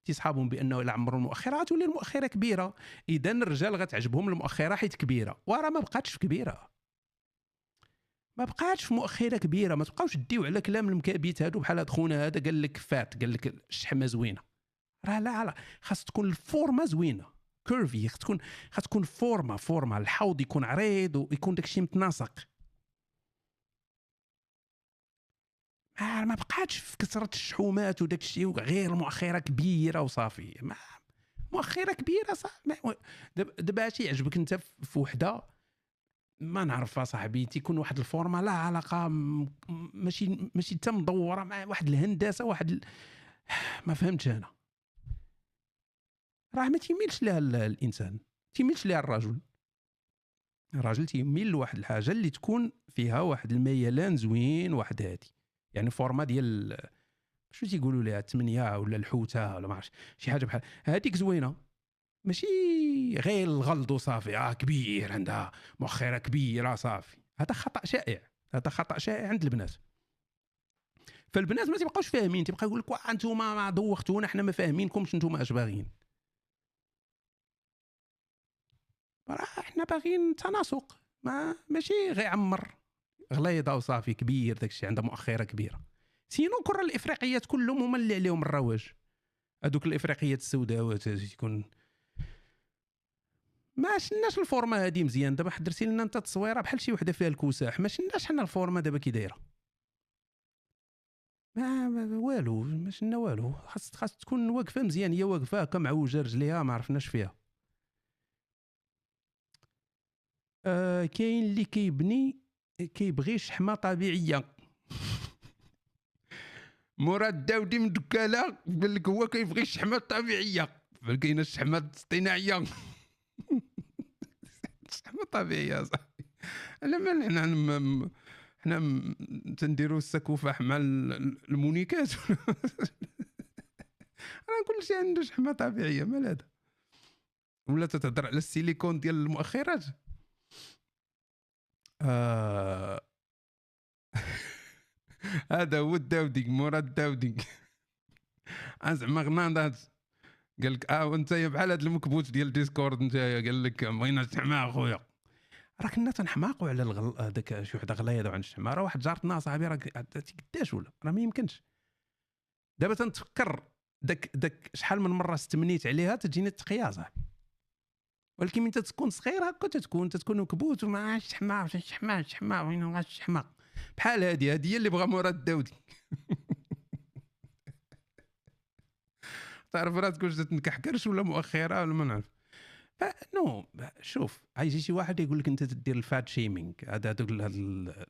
تيصحابهم بانه الا عمروا المؤخره غتولي المؤخره كبيره، اذا الرجال غتعجبهم المؤخره حيت كبيره، وراه ما بقاتش كبيره، ما بقاتش في مؤخره كبيره، ما تبقاوش ديو على كلام المكابيت هادو بحال هاد خونا هذا قال لك فات، قال لك الشحمه زوينه، راه لا خاص تكون الفورمه زوينه كيرفي، خاص تكون فورمه الحوض يكون عريض ويكون داكشي متناسق، ما بقاتش في كثره الشحومات وداكشي غير مؤخره كبيره وصافي، مؤخره كبيره صافي، دابا شي يعجبك انت في وحده ما نعرفها صاحبي، تيكون واحد الفورمه لا علاقه، ماشي حتى مدوره، مع واحد الهندسه ما فهمتش انا، راه ما تيميلش لها الانسان، تيميلش لها الراجل تيميل لواحد الحاجه اللي تكون فيها واحد الميلان زوين، واحد هادي يعني فورما ديال شو تيقولوا لها 8 ولا الحوته ولا ما عرفتش، شي حاجه بحال هذيك زوينه، ماشي غير الغلظ وصافي، كبير عندها مؤخره كبيره صافي، هذا خطا شائع عند البنات، فالبنات ما تيبقاوش فاهمين، تيبقى يقول لك انتم ما دوختونا، حنا ما فاهمينكمش انتم اش باغيين، راه حنا باغيين تناسق، ماشي غير عمر غليظه وصافي كبير داكشي عندها مؤخره كبيره، سينو كره الافريقيات كلهم هما اللي عليهم الرواج، هذوك الافريقيات السوداوات تكون ما شناش الفورما هذه مزيان، دابا حضرتي لنا انت تصويره بحال شي وحده فيها الكوساح، ما شناش حنا الفورما دابا كي دايره، ما والو، ما شنا والو، خاص تكون واقفه مزيان، هي واقفه هكا معوجه رجليها ما عرفناش فيها. كاين اللي كيبغي شحمه طبيعيه مراد الداودي من دكاله قال لك هو كيبغي الشحمه الطبيعيه، كاينه الشحمه الاصطناعيه الشحمه طبيعيه صاحبي، على مال حنا تنديروا السكوفاح مع المونيكات راه كلشي عنده شحمه طبيعيه، مال هذا ولا تتهضر على السيليكون ديال المؤخرات. هذا هو الداودي مراد الداودي زعما غناضات قال لك وانت بحال هذا المكبوت ديال ديسكورد انت قال لك بغينا الشحمه اخويا، راه كنا تنحماقوا على هذاك شي وحده غلايض عند الشماره. واحد جارتنا صاحبي راه قداش ولا راه ما يمكنش. دابا تنتفكر داك شحال من مره استمنيت عليها تجيني التقيه صاحبي. ولكن من تكون صغير هكا تكون مكبوت وما شحمه وين شحمه بحال هذه هي اللي بغى مراد الداودي. تعرف راه تكون تنكح كرش ولا مؤخره ولا ما نعرف. نو شوف يجي شي واحد يقول لك انت تدير الفات شيمينغ، هذا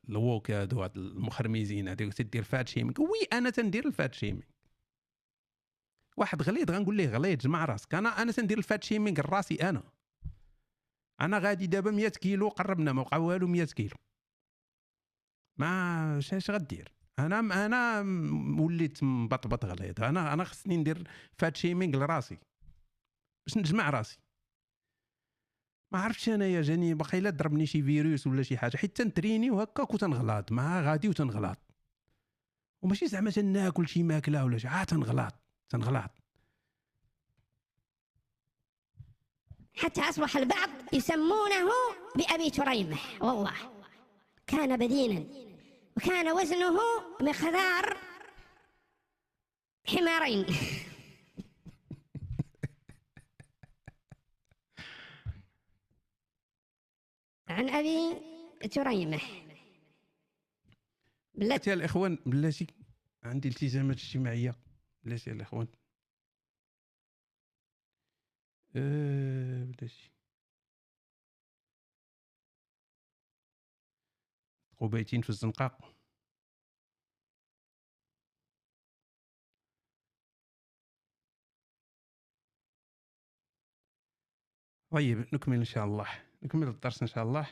الووك هذو المخرميزين هذوك تدير فات شيمينغ. وي انا تندير الفات شيمينغ. واحد غليظ غنقول ليه غليظ جمع راسك. انا تندير الفات شيمينغ لراسي. انا غادي دابا 100 كيلو قربنا ما بقى والو 100 كيلو. ما اش غدير؟ انا وليت مبطبط غليظ. انا خصني ندير فات شيمينغ لراسي باش نجمع راسي. ما عرفتش انايا جاني باقي لا ضربني شي فيروس ولا شي حاجه، حيت تنتريني وهكاك وتنغلط مع غادي وتنغلط. وماشي زعما تناكل شي ماكله ولا شي تنغلط.
حتى أصبح البعض يسمونه بأبي تريمح. والله كان بدينا وكان وزنه مقدار حمارين. عن أبي تريمح.
بلاتي يا الاخوان بلاتي عندي التزامات اجتماعيه. بلاتي يا الاخوان بلاتي قبيتين في الزنقاق. طيب نكمل ان شاء الله، نكمل الدرس ان شاء الله.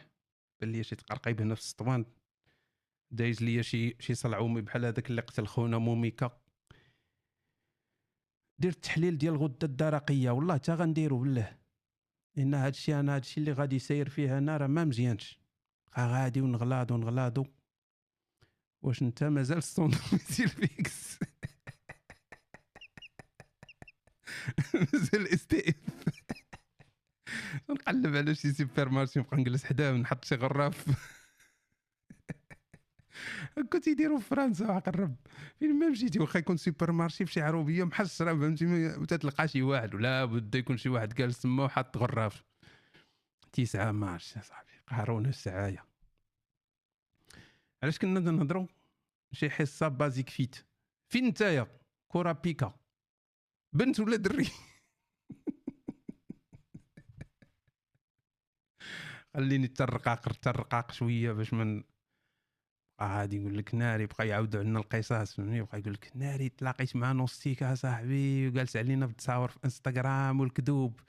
بان لي شي تقرقيب هنا في السطوان دايز ليا شي صلعومي بحال هذاك اللي قتل خونا موميكا. دير التحليل ديال الغده الدرقيه. والله حتى غنديرو بالله، ان هادشي اللي غادي يسير فيه انا راه ما مزيانش. غادي ونغلاضو. واش انت مازال السوندويتش فيكس؟ مازال اس تي اف. نقلب على شي سوبر مارشي نبقى نجلس حداه ونحط شي غراف. كنت يديروا في فرنسا عقرب فين ما مشيتي، واخا يكون سوبر مارشي في شي عروبيه محشره فهمتي، ما تلقى شي واحد ولا بد يكون شي واحد جالس تما وحاط غراف. 9 مارش يا صاحبي قهرونا السعايه. علاش كنا نهضروا شي حصه بازيك فين نتايا كره بيكا بنت ولا دري؟ خليني ترقاق شويه باش من غادي يقول لك ناري بقى يعاودوا عندنا القصص فهمتني. بقى يقول لك ناري تلاقيت مع نوستيكا صاحبي وجالس علينا بالتصاور في انستغرام والكذوب.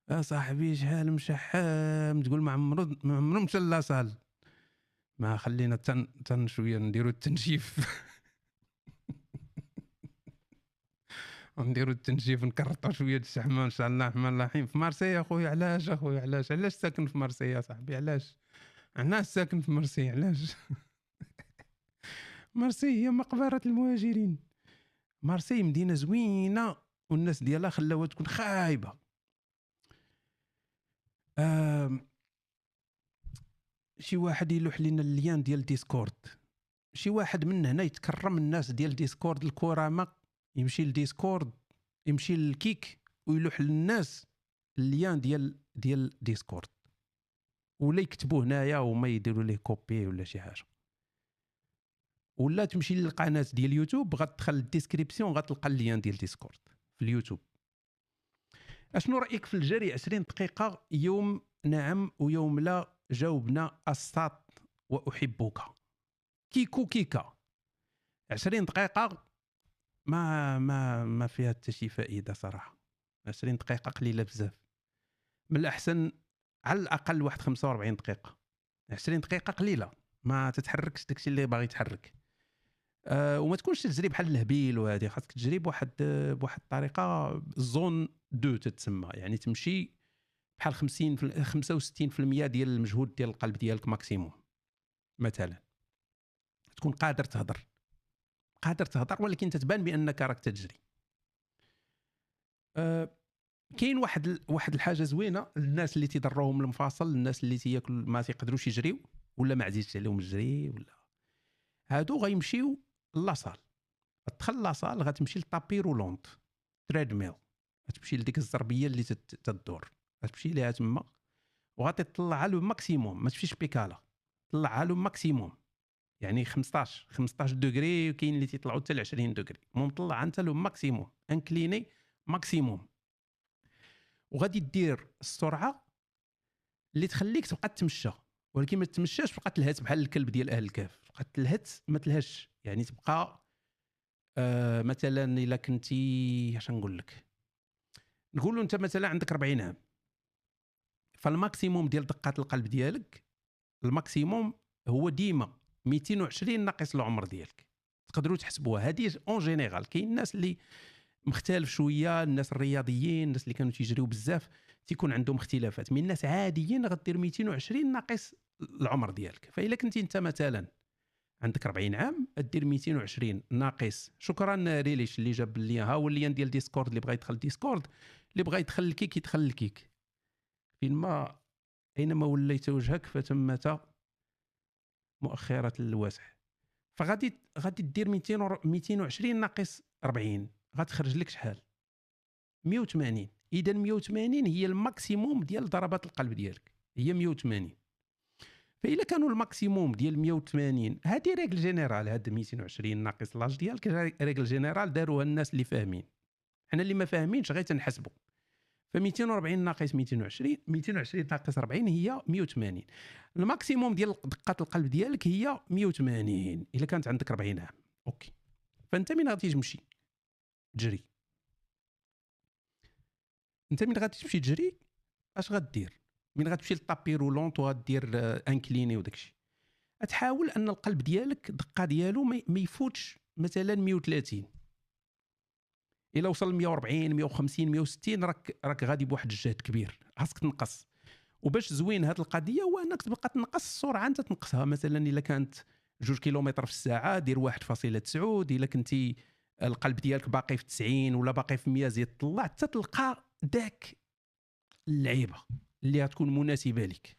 يا صاحبي شحال مشحام تقول ما عمرو مشى لاصال. ما خلينا تن شويه نديروا التنشيف. نديروا التنشيف نكرطوا شويه الشحمه ان شاء الله الرحمن الرحيم. في مارسيليا اخويا علاش اخويا علاش ساكن في مارسيليا صاحبي؟ علاش ساكن في مارسيليا علاش؟ مارسي هي مقبره المهاجرين. مارسي مدينه زوينه والناس ديالها خلاوها تكون خايبه. شي واحد يلوح لنا الليان ديال ديسكورد. شي واحد من هنا يتكرم الناس ديال ديسكورد الكرامه يمشي لديسكورد يمشي للكيك ويلوح للناس الليان ديال ديسكورد ولا يكتبوا هنايا وما يديروا ليه كوبي ولا شي حاجه. ولا تمشي للقناه ديال يوتيوب غتدخل الديسكريبسيون غتلقى اللين ديال ديسكورد في اليوتيوب. اشنو رايك في الجري 20 دقيقه يوم نعم ويوم لا؟ جاوبنا الساط واحبك. كيكا 20 دقيقه ما فيها حتى شي فائده صراحه. 20 دقيقه قليله بزاف. من الاحسن على الاقل واحد 45 دقيقه. 20 دقيقه قليله ما تتحركش داكشي اللي باغي يتحرك. وما تكونش تجري بحال الهبيل وهذه. خاصك تجري بواحد الطريقه زون 2 تتسمى، يعني تمشي بحال 65% ديال المجهود ديال القلب ديالك ماكسيموم. مثلا تكون قادر تهضر ولكن تتبان بانك راك تجري. كاين واحد الحاجه زوينه الناس اللي تيضروهم المفاصل، الناس اللي تياكل ما تيقدروش يجريو ولا ما عزيزش عليهم الجري ولا هادو غيمشيو لاصال. تدخل لاصال غتمشي لطابي رولونت تريد ميل، غتمشي لديك الزربيه اللي تدور، غتمشي ليها تما وغتطلعها له ماكسيموم، ما تمشيش بيكالا، طلعها له ماكسيموم يعني 15 دوغري، وكاين اللي تيطلعوا حتى ل 20 دوغري، المهم طلع انت له ماكسيموم انكليني ماكسيموم، وغادي دير السرعه اللي تخليك تبقى تمشى، ولكن ما تمشاش تبقى تلهث بحال الكلب ديال اهل الكهف، تبقى تلهث ما تلهش، يعني تبقى مثلا الا كنتي اش نقول لك، نقولوا انت مثلا عندك 40 عام، فالماكسيموم ديال دقات القلب ديالك الماكسيموم هو ديما 220 ناقص العمر ديالك. تقدروا تحسبوها هذه اون جينيرال. كاين الناس اللي مختلف شويه، الناس الرياضيين، الناس اللي كانوا تيجريو بزاف تيكون عندهم اختلافات، من الناس عاديين غدير 220 ناقص العمر ديالك. فإلا كنتي انت مثلا عندك 40 عام دير 220 ناقص، شكرا ريليش اللي جاب لي ها هو اللي ديال ديسكورد، اللي بغى يدخل ديسكورد، اللي بغى يدخل الكيك يدخل الكيك، فينما اينما وليت وجهك فتمت مؤخرة الواسع. غادي دير 220 ناقص 40 غتخرج لك شحال؟ 180. اذا 180 هي الماكسيموم ديال ضربات القلب ديالك، هي 180. فإلا كانوا الماكسيموم ديال 180، هذه ريغل جينيرال، هاد 220 ناقص لاج ديالك ريغل جينيرال داروها الناس اللي فاهمين. حنا اللي ما فاهمينش غير تنحسبوا. ف 240 ناقص 220 ناقص 40 هي 180. الماكسيموم ديال دقات القلب ديالك هي 180 الا كانت عندك 40 عام. اوكي، فانت من غادي تمشي تجري، انت من غادي تمشي تجري اش غدير؟ من غتمشي للطابي رولونط وغدير انكليني وداكشي، غتحاول ان القلب ديالك الدقه ديالو ما يفوتش مثلا 130. الا وصل 140 150 160 راك غادي بواحد الجهد كبير، خاصك تنقص. وباش زوين هذه القضيه هو انك تبقى تنقص السرعه، انت تنقصها مثلا الا كانت 2 كيلومتر في الساعه دير 1.9، الا كنتي القلب ديالك باقي في 90 ولا باقي في 100 زيد طلع حتى تلقى داك اللعيبه اللي غتكون مناسبه لك،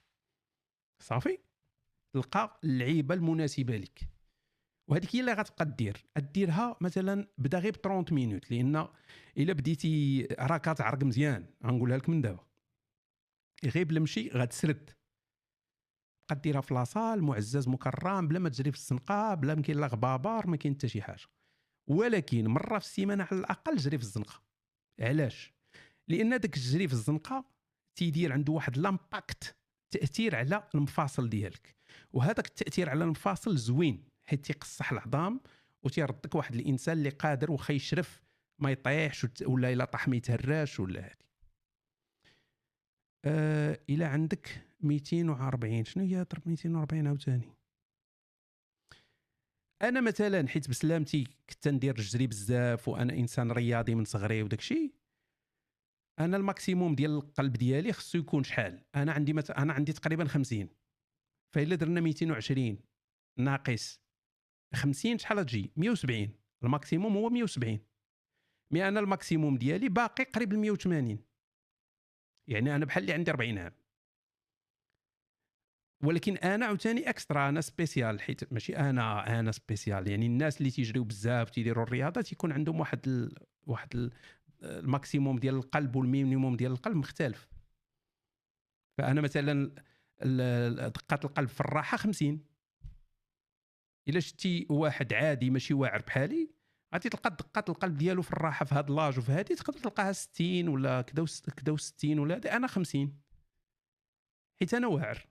صافي تلقى اللعيبه المناسبه لك. وهذيك هي اللي غتبقى ديرها مثلا بدا غير ب 30 مينوت، لان الا بديتي راك تعرق مزيان، غنقولها لك من دابا، غير بلا مشي غتسرد، بقى ديرها في لاصال معزز مكرم بلا ما تجري في الزنقه، بلا ما كاين لا غبابار ما كاين حتى شي حاجه، ولكن مره في السيمانه على الاقل جري في الزنقه. علاش؟ لان داك الجري في الزنقه تيدير عنده واحد لامباكت، تاثير على المفاصل ديالك، وهذاك التاثير على المفاصل زوين حيت تيقصح العظام وتيردك واحد الانسان اللي قادر وخا يشرف ما يطيحش ولا الا طاح ما يتهراش ولا هادي. الى عندك 240 شنو هي ضرب 240 عاوتاني؟ انا مثلا حيت بسلامتي كنت ندير الجري بزاف وانا انسان رياضي من صغري وداك الشيء، انا الماكسيموم ديال القلب ديالي خصو يكون شحال؟ انا عندي تقريبا 50، فإلا درنا 220 ناقص 50 شحال تجي؟ 170. الماكسيموم هو 170، مي انا الماكسيموم ديالي باقي قريب ل 180، يعني انا بحال اللي عندي 40 عام. ولكن انا عاوتاني اكسترا، انا سبيسيال، حيت ماشي انا سبيسيال، يعني الناس اللي تيجريو بزاف تيديروا الرياضه تيكون عندهم واحد الماكسيموم ديال القلب والمينيموم ديال القلب مختلف. فانا مثلا دقات القلب في الراحه 50. الا شتي واحد عادي ماشي واعر بحالي غادي تلقى دقات القلب ديالو في الراحه في هاد لاج وفي هادي تقدر تلقاها 60 ولا كذا كذا و60 ولا هادي. انا 50 حيت انا واعر.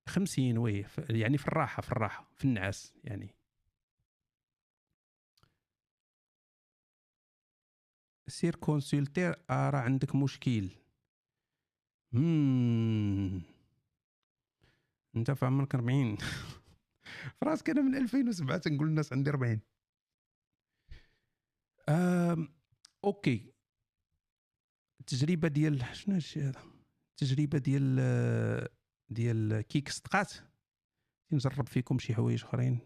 50 وي، يعني في الراحه في النعاس يعني. سير كونسلتير، راه عندك مشكل. انت في عمرك 40 فراسك انا من 2007 تنقول للناس عندي 40. اوكي، التجربه ديال شنو هادشي هذا؟ التجربه ديال كيك صدقات، نجرب فيكم شي حوايج اخرين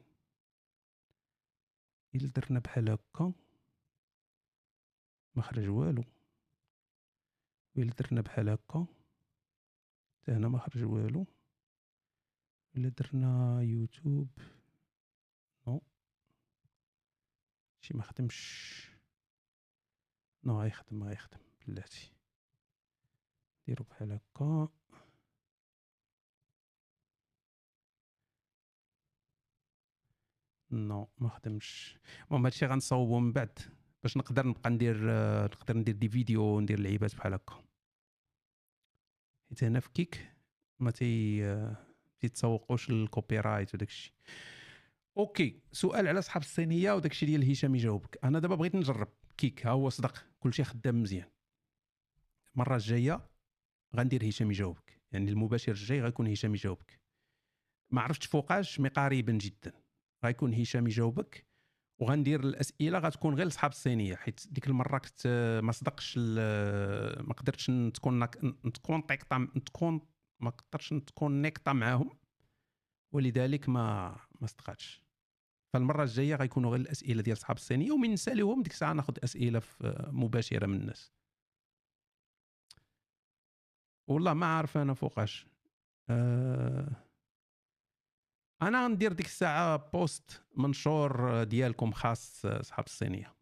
الا درنا بحال هكا. ما خرج والو. وإلا درنا بحال هكا حتى هنا ما خرج والو. إلا درنا يوتيوب نو شي ما خدمش. نو غيخدم بلاتي. ديرو بحال هكا. نو ما خدمش. المهم هادشي غنصاوبو من بعد باش نقدر نبقى ندير دي فيديو وندير لعيبات بحال هكا. حيت هنا في كيك ما تيتسوقوش للكوبي رايت وداكشي. اوكي، سؤال على صحاب الصينيه وداكشي ديال هشام يجاوبك. انا دابا بغيت نجرب كيك، ها هو صدق كلشي خدام مزيان. المره الجايه غندير هشام يجاوبك، يعني المباشر الجاي غيكون هشام يجاوبك. ما عرفتش فوقاش مي قريبا جدا غيكون هشام يجاوبك. وغندير الاسئله غتكون غير لصحاب الصينيه، حيت ديك المره كنت ما صدقش ما قدرتش ما قدرتش نتكونيكطا معاهم، ولذلك ما صدقاتش. فالمره الجايه غيكونوا غير الاسئله ديال صحاب الصينيه، ومن نساليهم ديك الساعه ناخذ اسئله مباشره من الناس. والله ما عارف انا فوقاش. انا غندير ديك الساعه بوست منشور ديالكم خاص صحاب الصينيه.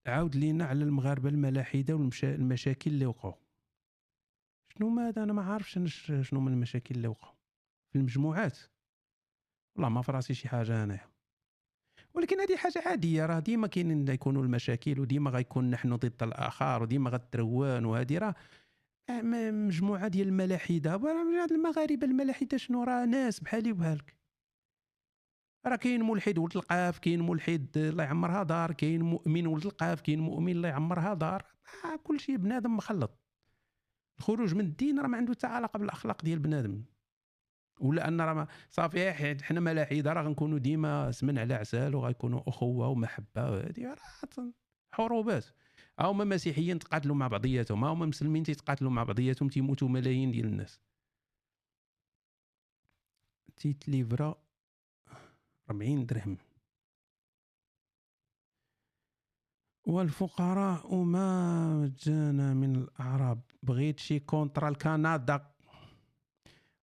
عاود لينا على المغاربه الملاحده والمشاكل اللي وقعوا. شنو ما هذا؟ انا ما عارفش شنو من المشاكل اللي وقعوا في المجموعات. والله ما فراسي شي حاجه انايا، ولكن هذه حاجه عاديه. راه ديما كاينين يكونوا المشاكل، وديما غيكون نحن ضد الاخر، وديما غتروان. وهذه راه مجموعه ديال الملاحده. المغاربه الملاحده شنو؟ راه ناس بحالي وبحالك. راه كاين ملحد ولد القاف، كاين ملحد الله يعمرها دار، كاين مؤمن ولد القاف، كاين مؤمن الله يعمرها دار. كل شيء بنادم مخلط. الخروج من الدين راه ما عنده حتى علاقه بالاخلاق ديال بنادم، ولا ان راه صافي حنا ملاحده راه غنكونوا ديما سمن على عسل وغيكونوا اخوه ومحبه. هذه راه حروبات. هما مسيحيين تقاتلوا مع بعضياتهم، هما مسلمين تيتقاتلوا مع بعضياتهم، تيموتوا ملايين ديال الناس. تيتليفرا 40 درهم. والفقراء ما جانا من الأعراب. بغيت شي كونترا الكندا.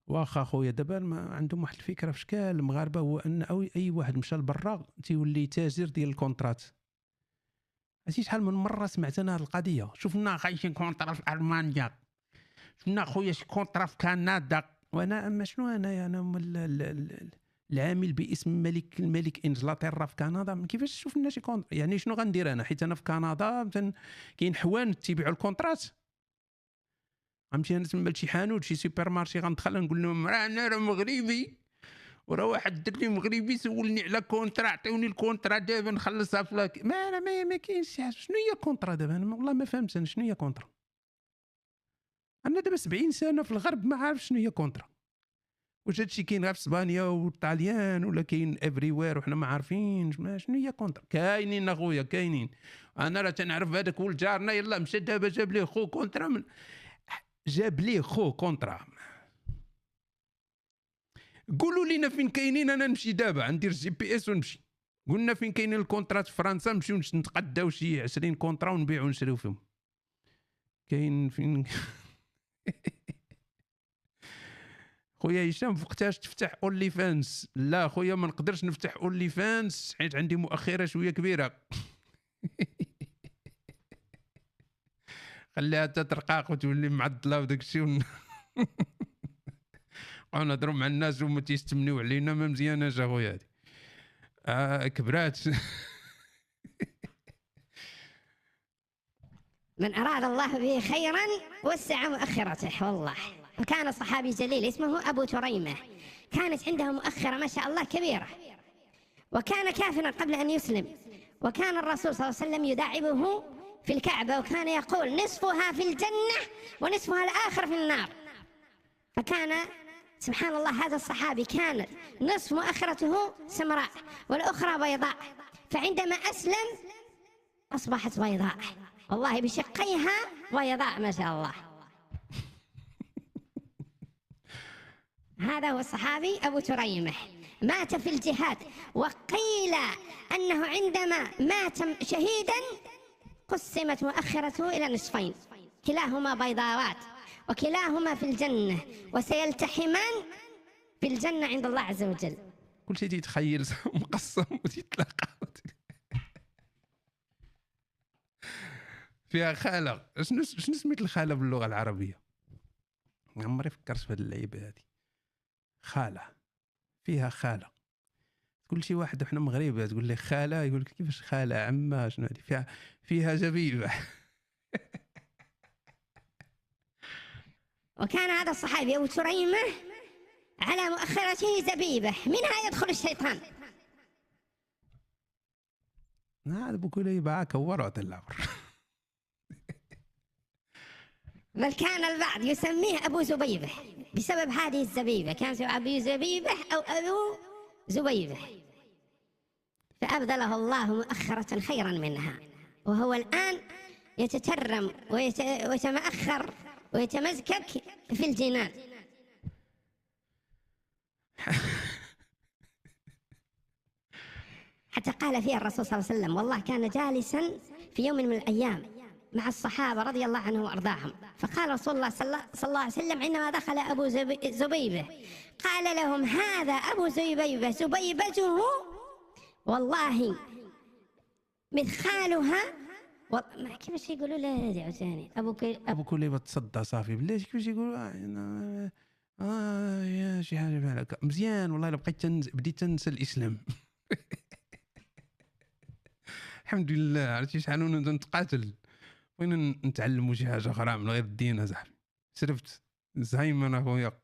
واخا خويا دابا ما عندهم واحد الفكره في شكال المغاربه، هو ان اي واحد مشى لبرا تيولي تاجر ديال الكونترات. عرفتي شحال من مره سمعت انا هذه القضيه؟ شفنا شي كونترا في المانيا، شفنا خويا شي كونترا في كندا. وانا اما شنو انا العامل باسم الملك انجلترا في كندا، كيفاش شفنا شي كونترا؟ يعني شنو غندير انا؟ حيت انا في كندا كاين حوان تيبيعوا الكونترات. غنمشي انا تما لشي حانوت شي سوبر مارشي، غندخل نقول لهم راه انا مغربي، وراه واحد الدري مغربي سولني على كونترا، عطيوني الكونترا دابا نخلصها فلاك. ما كاينش شنو هي كونترا دابا؟ انا والله ما فهمت انا شنو هي كونترا. انا دابا 70 سنه في الغرب ما عارف شنو هي كونترا. واش هادشي كاين غير في اسبانيا والطاليان ولا كاين افري وير وحنا ما عارفين شنو هي كونترا؟ كاينين اخويا كاينين. انا راه تنعرف هذاك ولد جارنا يلا مشى دابا جاب ليه خو كونترا جاب ليه خو كونترا. قولوا لينا فين كاينين، انا نمشي دابا ندير جي بي اس ونمشي. قلنا فين كاينين الكونترات في فرنسا، نمشيو نتقداو شي 20 كونترا ونبيعوا ونشريو فيهم. كاين فين خويا هشام وقتاش تفتح اونلي فانس؟ لا خويا ما نقدرش نفتح اونلي فانس حيت عندي مؤخره شويه كبيره. خليها تترقاق وتولي معضله وداك الشيء نهضروا مع الناس وما تيستمنيو علينا، ما مزياناش اخويا هذه كبرات.
من أراد الله به خيرا وسع مؤخرته. والله وكان صحابي جليل اسمه أبو تريمة، كانت عنده مؤخرة ما شاء الله كبيرة، وكان كافرا قبل أن يسلم، وكان الرسول صلى الله عليه وسلم يداعبه في الكعبة، وكان يقول نصفها في الجنة ونصفها الآخر في النار. فكان سبحان الله هذا الصحابي كانت نصف مؤخرته سمراء والأخرى بيضاء، فعندما أسلم أصبحت بيضاء، والله بشقيها بيضاء ما شاء الله. هذا هو الصحابي أبو تريمة، مات في الجهاد، وقيل إلا أنه عندما مات شهيدا قسمت مؤخرته إلى نصفين، كلاهما بيضاوات وكلاهما في الجنة وسيلتحمان في الجنة عند الله عز وجل.
كل شيء تيتخيل مقسم وتتلاقى فيها خالة. شنو سميت الخالة باللغة العربية؟ عمري فكرت في هذه اللعيبة هذه. خالة فيها خالة. كل شيء واحد احنا مغربة تقول لي خالة يقول لك كيفاش خالة عمة شنو هذه فيها زبيبة.
وكان هذا الصحابي أبو تريمة على مؤخرته زبيبة منها يدخل الشيطان.
هذا بقول لي باك ورات العمر.
بل كان البعض يسميه أبو زبيبة بسبب هذه الزبيبة، كان اسمه أبو زبيبة أو أبو زبيبة، فأبدله الله مؤخرة خيرا منها، وهو الآن يتترم ويتمأخر ويتمزكك في الجنان. حتى قال فيها الرسول صلى الله عليه وسلم: والله كان جالسا في يوم من الأيام مع الصحابة رضي الله عنهم وأرضاهم، فقال رسول الله صلى الله عليه وسلم عندما دخل أبو زبيبة قال لهم: هذا أبو زبيبة زبيبته والله مثخالها ما كيفاش يقولوا له هذه عاوتاني
أبو كليبة تصدى صافي بلاش كيفاش يقولوا يا شي حاجة بحال هكا مزيان والله. إلا بقيت بديت تنسى الإسلام. الحمد لله. عرفتي شحال نتقاتل وين نتعلموا شي حاجه اخرى من غير الدين اصاحبي. صرفت الزهايمر اخويا.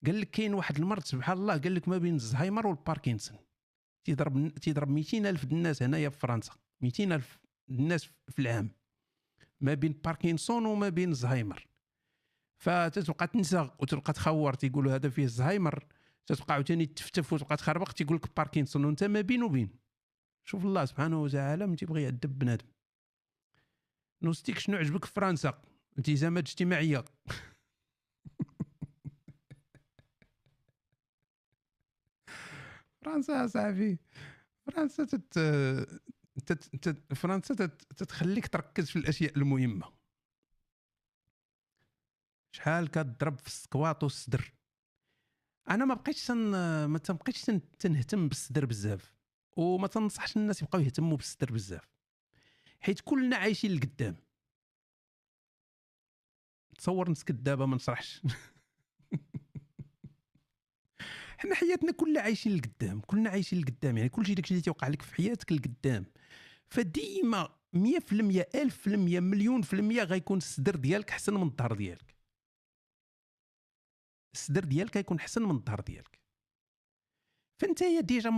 قال لك كاين واحد المرض سبحان الله، قال لك ما بين الزهايمر والباركنسون تيضرب 200,000 الناس هنايا في فرنسا، 200,000 الناس في العام ما بين باركنسون وما بين الزهايمر. فتتبقى تنسى وتبقى تخور، تيقولوا هذا فيه الزهايمر، تتبقى عاوتاني تفتف وتبقى تخربق تيقول لك باركنسون وانت ما بين وبين. شوف الله سبحانه وتعالى من تيبغي يعذب بنادم. نوستيك شنو عجبك في فرنسا؟ التزامات اجتماعيه. فرنسا صاحبي، فرنسا فرنسا تتخليك تركز في الاشياء المهمه. شحال كتضرب في السكواط والصدر. انا ما تنبقيتش تنهتم بالصدر بزاف، وما تنصحش الناس يبقاو يهتموا بالصدر بزاف، حيت كلنا عايشين لقدام. تصور نسكت دابا ما نشرحش. حنا حياتنا كلها عايشين لقدام، كلنا عايشين لقدام، يعني كلشي داكشي اللي تيوقع لك في حياتك لقدام. فديما 100% 1000% مليون في المية غيكون الصدر ديالك حسن من الظهر ديالك. الصدر ديالك غيكون حسن من الظهر ديالك. فانت يا ديجا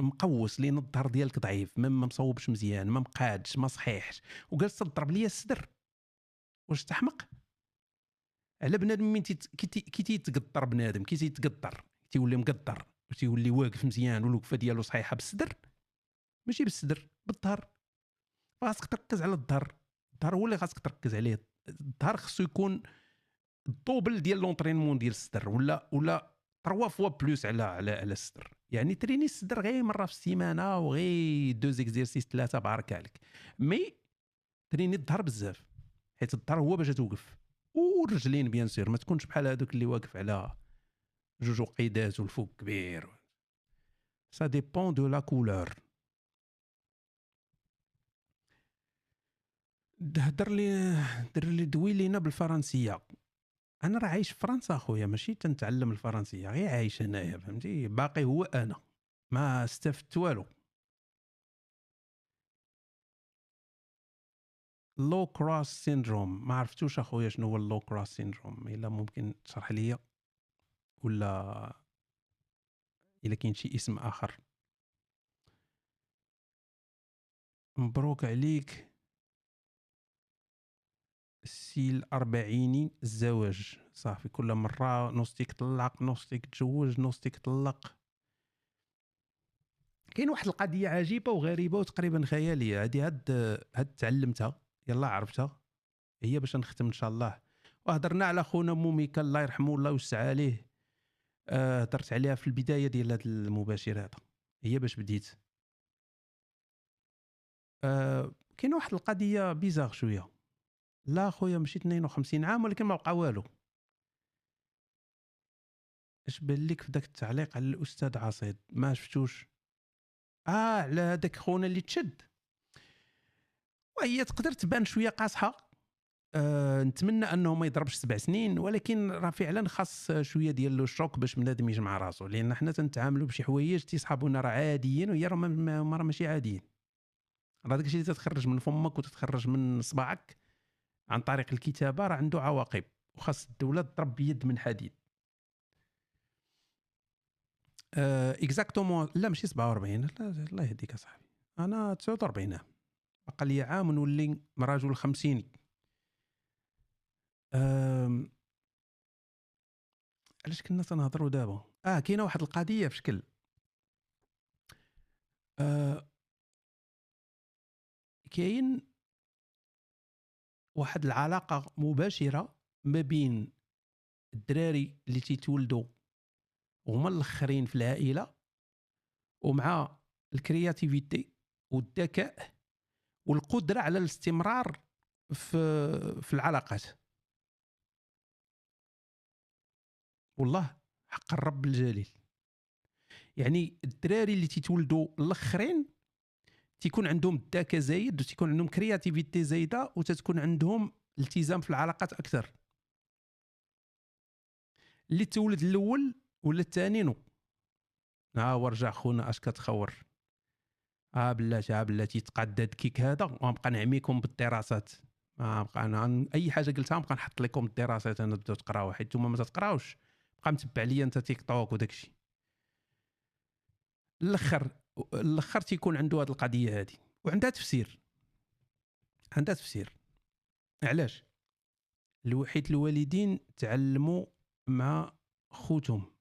مقوس لين الظهر ديالك ضعيف، ما مصوبش مزيان، ما مقادش، ما صحيحش، وجالس تضرب ليا الصدر. واش تحمق؟ على بنادم من كي تيتقدر بنادم، كي تيتقدر تيولي مقدر وتيولي واقف مزيان والوقفه ديالو صحيحه بالصدر، ماشي بالصدر، بالظهر. خاصك تركز على الظهر. الظهر هو اللي خاصك تركز عليه. الظهر خصو يكون الدوبل ديال لونطرينمون ديال الصدر، ولا 3 فوا بلوس على الصدر. يعني تريني الصدر غير مره في السيمانه وغير 2 زيكزيرسيس 3 بارك عليك، مي تريني الظهر بزاف، حيت الظهر هو باش توقف. والرجلين بيان سير ما تكونش بحال هذوك اللي واقف على 2 وقيدات والفوق كبير. سا ديبون دو لا كولور. هضر لي دوي لينا بالفرنسيه. انا راه عايش في فرنسا اخويا، ماشي تنتعلم الفرنسيه، غير عايش هنايا فهمتي، باقي هو انا ما استفدت والو. لو كروس سيندروم ما عرفتوش اخويا شنو هو اللو كروس سيندروم؟ الا ممكن تشرح لي، ولا الا كاين شي اسم اخر. مبروك عليك السي الأربعيني الزواج صافي. كل مرة نوستيك طلق، نوستيك تزوج، نوستيك طلق. كاين واحد القضية عجيبة وغريبة وتقريبا خيالية، هادي هاد تعلمتها يلا عرفتها، هي باش نختم ان شاء الله. وهضرنا على خونا موميكا الله يرحمه الله ويوسع عليه، هضرت عليها في البداية ديال هاد المباشر هذا. هي باش بديت. كاينه واحد القضيه بيزاغ شويه. لا خويا مشيت 52 عام ولكن ما بقى والو. اش بان لك في ذاك التعليق على الاستاذ عصيد ما شفتوش؟ على هذاك خونا اللي تشد، وهي تقدر تبان شويه قاصحه. نتمنى انه ما يضربش 7 سنين، ولكن راه فعلا خاص شويه ديال الشوك باش بنادم يجمع راسو، لان حنا تنتعاملوا بشي حوايج تيصحابونا راه عاديين وهي راه راه ماشي عاديين. راه داكشي اللي تتخرج من فمك وتتخرج من صباعك عن طريق الكتابه راه عنده عواقب، وخاص الدوله تضرب بيد من حديد. اكزاكتومون لا ماشي 47. لا الله يهديك اصاحبي، انا 49 عام، بقى لي عام نولي رجل 50. علاش كنا تنهضروا دابا؟ كاينه واحد القضيه في شكل كاين واحد العلاقه مباشره ما بين الدراري اللي تيتولدوا هما الاخرين في العائله ومع الكرياتيفيتي والذكاء والقدره على الاستمرار في العلاقات. والله حق الرب الجليل، يعني الدراري اللي تيتولدوا الاخرين تيكون عندهم الذكاء زايد وتيكون عندهم كرياتيفيتي زايده وتتكون عندهم التزام في العلاقات اكثر. اللي تولد الاول ولا الثاني نو ورجع خونا اش كتخور. بلاتي تقاد الكيك هذا وغنبقى نعميكم بالدراسات. بقى انا اي حاجه قلتها نبقى نحط لكم الدراسات انا بداو تقراوها حيت نتوما ما تقراوش. بقى متبع ليا انت تيك توك وداكشي. الاخر تيكون عنده هذه القضيه هذه وعندها تفسير. علاش؟ حيت الوالدين تعلموا مع خوتهم.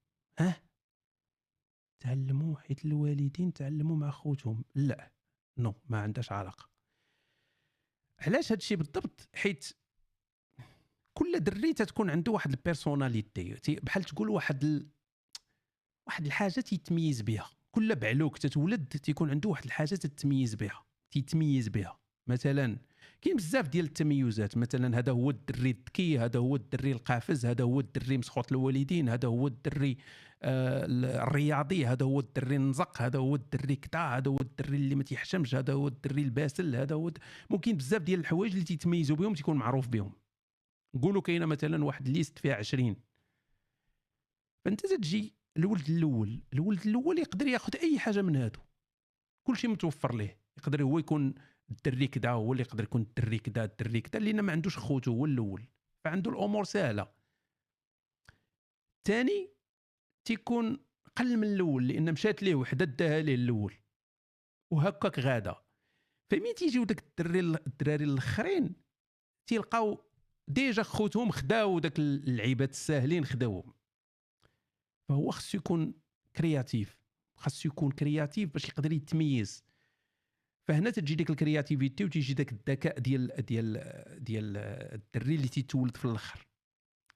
تعلموا حيت الوالدين تعلموا مع خوتهم؟ لا نو، ما عندهاش علاقه. علاش هادشي بالضبط؟ حيت كل دري تتكون عنده واحد البيرسوناليتي، بحال تقول واحد الحاجه تيتميز بها. كل بعلوك تتولد تيكون عنده واحد الحاجه تيتميز بها. مثلا كاين بزاف ديال التميزات، مثلا هذا هو الدري الذكي، هذا هو الدري القافز، هذا هو الدري مسخوط الوالدين، هذا هو الدري الرياضي، هذا هو الدري النزق، هذا هو الدري كدا، هذا هو الدري اللي ما تيحشمش، هذا هو الدري الباسل، هذا هو ممكن بزاف ديال الحوايج اللي تيتميزوا بهم تيكون معروف بهم. نقولوا كاينه مثلا واحد ليست فيها 20، فانت تجي الولد الاول يقدر ياخذ اي حاجه من هادو، كل شيء متوفر ليه. يقدر هو يكون الدري كدا، هو اللي يقدر يكون الدري كدا لان ما عندوش خوتو، هو الاول فعنده الامور سهله. الثاني تيكون قل من الاول لان مشات ليه وحده داها ليه الاول وهكاك غادا. فمين تيجيو داك الدراري الاخرين تيلقاو ديجا خوتهم خداو داك اللعيبات الساهلين خداوهم. فهو خصو يكون كرياتيف، باش يقدر يتميز. فهنا تجي ديك الكرياتيفيتي وتيجي داك الذكاء ديال الدري اللي تيتولد في الاخر.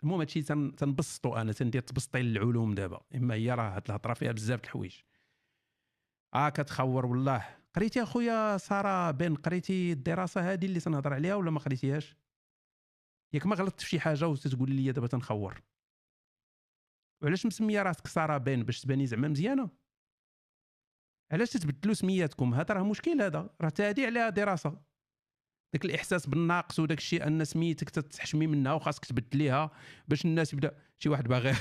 المهم هادشي تنبسطو، انا تندير تبسطي للعلوم دابا، اما هي راه هاد الهضره فيها بزاف د الحوايج. كتخور والله. قريتي اخويا ساره بن، قريتي الدراسه هذه اللي تنهضر عليها ولا ما قريتيهاش؟ ياك ما غلطت في شي حاجه وتتقول لي دابا تنخور؟ وعلاش مسميه راسك ساره بن؟ باش تباني زعما مزيانه؟ علاش تتبدلوا سمياتكم؟ هذا راه مشكل، هذا راه تادي عليها دراسه. داك الاحساس بالناقص وداك الشيء ان سميتك تتحشمي منها وخاصك تبدليها باش الناس يبدا شي واحد باغي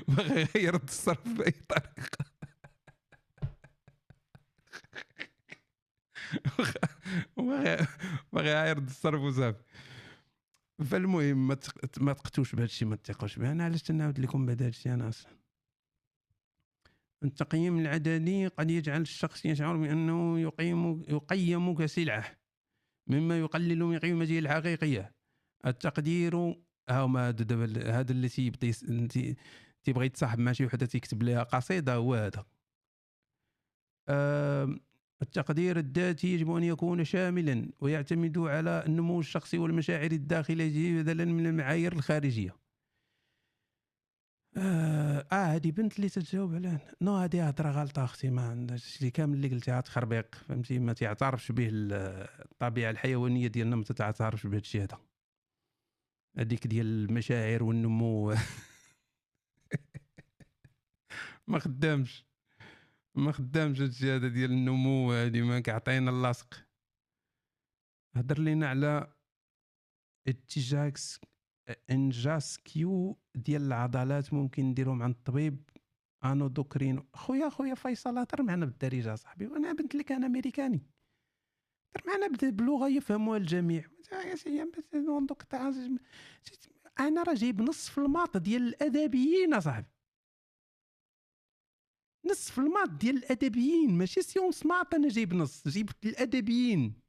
يغير التصرف باي طريقه. باغي يغير التصرف وصافي. فالمهم ما تقتوش بهذا الشيء، ما تثقوش به. انا علاش تنعاود لكم بهذا الشيء؟ انا اصلا التقييم العددي قد يجعل الشخص يشعر بانه يقيم كسلعه، مما يقلل من قيمته الحقيقيه. التقدير هذا اللي تيبغي يتصاحب مع شي وحده تكتب لها قصيده، هو هذا. التقدير الذاتي يجب ان يكون شاملا ويعتمد على النمو الشخصي والمشاعر الداخليه بدلا من المعايير الخارجيه. هذه بنت اللي تتجاوب عليه. نو هذه هضره غلطه اختي، ما عندهاش اللي كامل اللي قلتيها تخربيق، فهمتي؟ ما تعترفش به الطبيعه الحيوانيه ديالنا، ما تتعترفش بهذا الشيء هذا. هذيك ديال المشاعر والنمو ما خدامش هادشي هذا ديال النمو، هادي ما كيعطينا اللاصق. هضر لينا على انجاز كيو ديال العضلات ممكن نديرهم عند الطبيب انودوكرين. خويا فيصل هضر معنا بالدارجه صاحبي، وانا بنت لك انا امريكاني، هضر معنا بلغه يفهمها الجميع. يا سيدي انا راه جايب نصف الماط ديال الادبيين اصاحبي، نصف الماط ديال الادبيين، ماشي سيونس ماط. انا جايب نص، جبت الادبيين.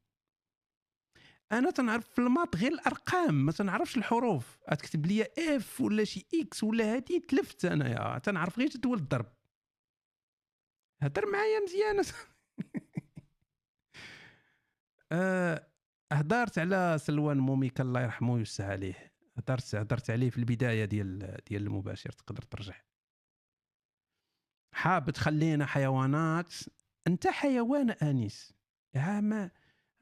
انا تنعرف في الماط غير الارقام، ما تنعرفش الحروف. تكتب لي اف ولا شي اكس ولا هادي تلفت انايا، تنعرف غير جدول الضرب. هضر معايا مزيان. هضرت على سلوان موميكا الله يرحمه ويوسع عليه، هضرت عليه في البدايه ديال المباشر، تقدر ترجع. حاب تخلينا حيوانات؟ انت حيوان انيس يا ما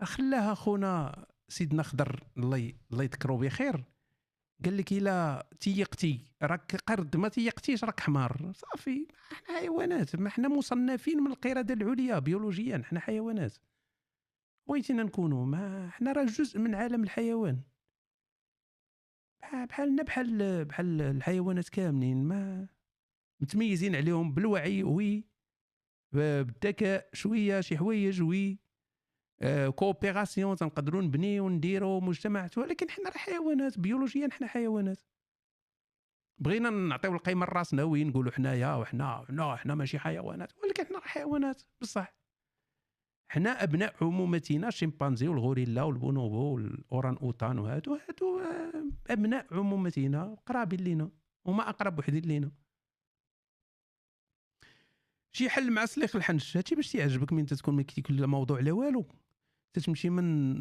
خلاها خونا سيدنا خضر الله يذكره بخير، قال لك الا تيقتي راك قرد، ما تيقتيش راك حمار. صافي، احنا حيوانات، ما احنا مصنفين من القرده العليا بيولوجيا، احنا حيوانات. بغيتينا نكونوا، ما احنا راه جزء من عالم الحيوان، بحالنا بحال الحيوانات كاملين، ما متميزين عليهم بالوعي وي، بالذكاء شويه، شي حوايج وي، كوبيراسيون تنقدروا نبنيو ونديروا مجتمعات، ولكن حنا راه حيوانات بيولوجيا، حنا حيوانات. بغينا نعطيو القيمه لراسنا وي، نقولوا حنايا وحنا ماشي حيوانات، ولكن حنا راه حيوانات بصح. حنا ابناء عمومتنا، الشمبانزي والغوريلا والبونوبو والاوران اوتان وهادو ابناء عمومتنا، قرابين لينا وما اقرب وحدين لينا. شي حل مع سليخ الحنش، هادشي باش تيعجبك من تكون ما كيكون لا موضوع لا والو، تتمشي من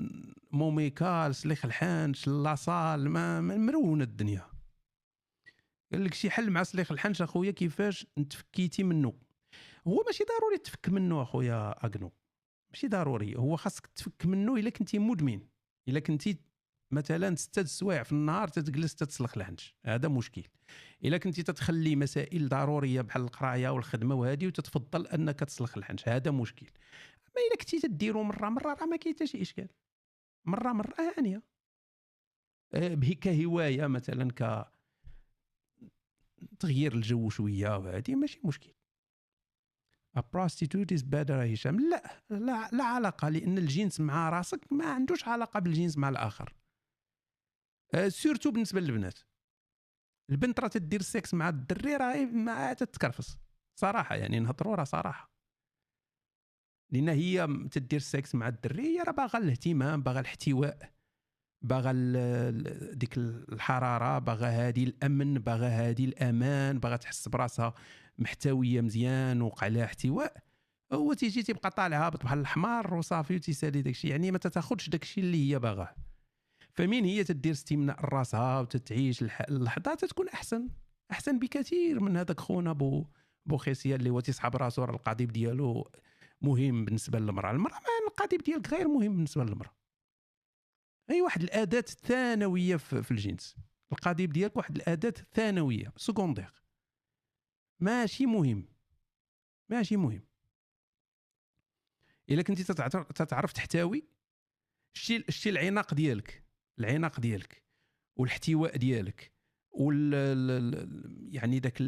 موميكا لسليخ الحنش لاصال، ما مرونه الدنيا. قال لك شي حل مع سليخ الحنش اخويا، كيفاش نتفكيتي منه. هو ماشي ضروري تفك منه اخويا اغنو، ماشي ضروري. هو خاصك تفك منه الا كنتي مدمن، الا كنتي مثلا 6 سوايع في النهار تتجلس تتسلخ الحنش، هذا مشكل. الا كنتي تتخلي مسائل ضروريه بحال القرايه والخدمه وهذه وتتفضل انك تسلخ الحنش، هذا مشكل. اما الا كنتي تديرو مره راه ما كاين حتى شي اشكال، مره هانيه. كهوايه مثلا، تغيير الجو شويه وهذه ماشي مشكل. A prostitute is better هشام. لا علاقه، لان الجنس مع راسك ما عندوش علاقه بالجنس مع الاخر. سورتو بالنسبه للبنات، البنت راه تدير السكس مع الدري راه ما تتكرفص صراحه، يعني نهضروا راه صراحه. لان هي تدير السكس مع الدري، هي راه باغا الاهتمام، باغا الاحتواء، باغا ديك الحراره، باغا هادي الامن، باغا هادي الامان، باغا تحس براسها محتويه مزيان وقع لها احتواء. هو تيجي تيبقى طالع هابط بحال الحمار وصافي وتيسالي داكشي، يعني ما تاخذش داكشي اللي هي باغاه. فمين هي تدير استمناء راسها وتتعيش اللحظه، تتكون احسن بكثير من هذاك خونا بو خيسيان اللي هو تيصحاب راسو، راه القضيب ديالو مهم بالنسبه للمراه. المراه ما القضيب ديالك غير مهم بالنسبه للمراه، هي واحد الاداه ثانويه في الجنس. القضيب ديالك واحد الاداه ثانويه سكوندير، ماشي مهم. الا كنتي تتعرف تحتوي، شتي العناق ديالك والاحتواء ديالك يعني داك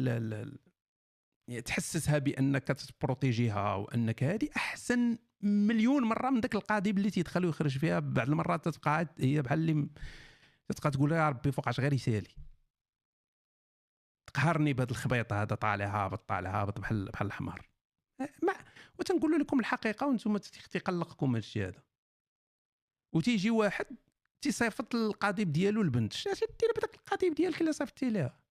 تحسسها بانك تبروتيجيها وانك هذه احسن مليون مره من داك القضيب اللي تيدخل ويخرج فيها. بعض المرات تتبقى هي بحال اللي تبقى تقول يا ربي فوقاش غير يسالي، تقهرني بهذا الخبيط هذا، طالع هابط بحال الحمار. ما وتنقول لكم الحقيقه وانتم تيقلقكم هذا الشيء هذا. وتيجي واحد تيصيفط القضيب ديالو البنت، اش دير بداك القضيب ديالك اللي صيفطتي لها؟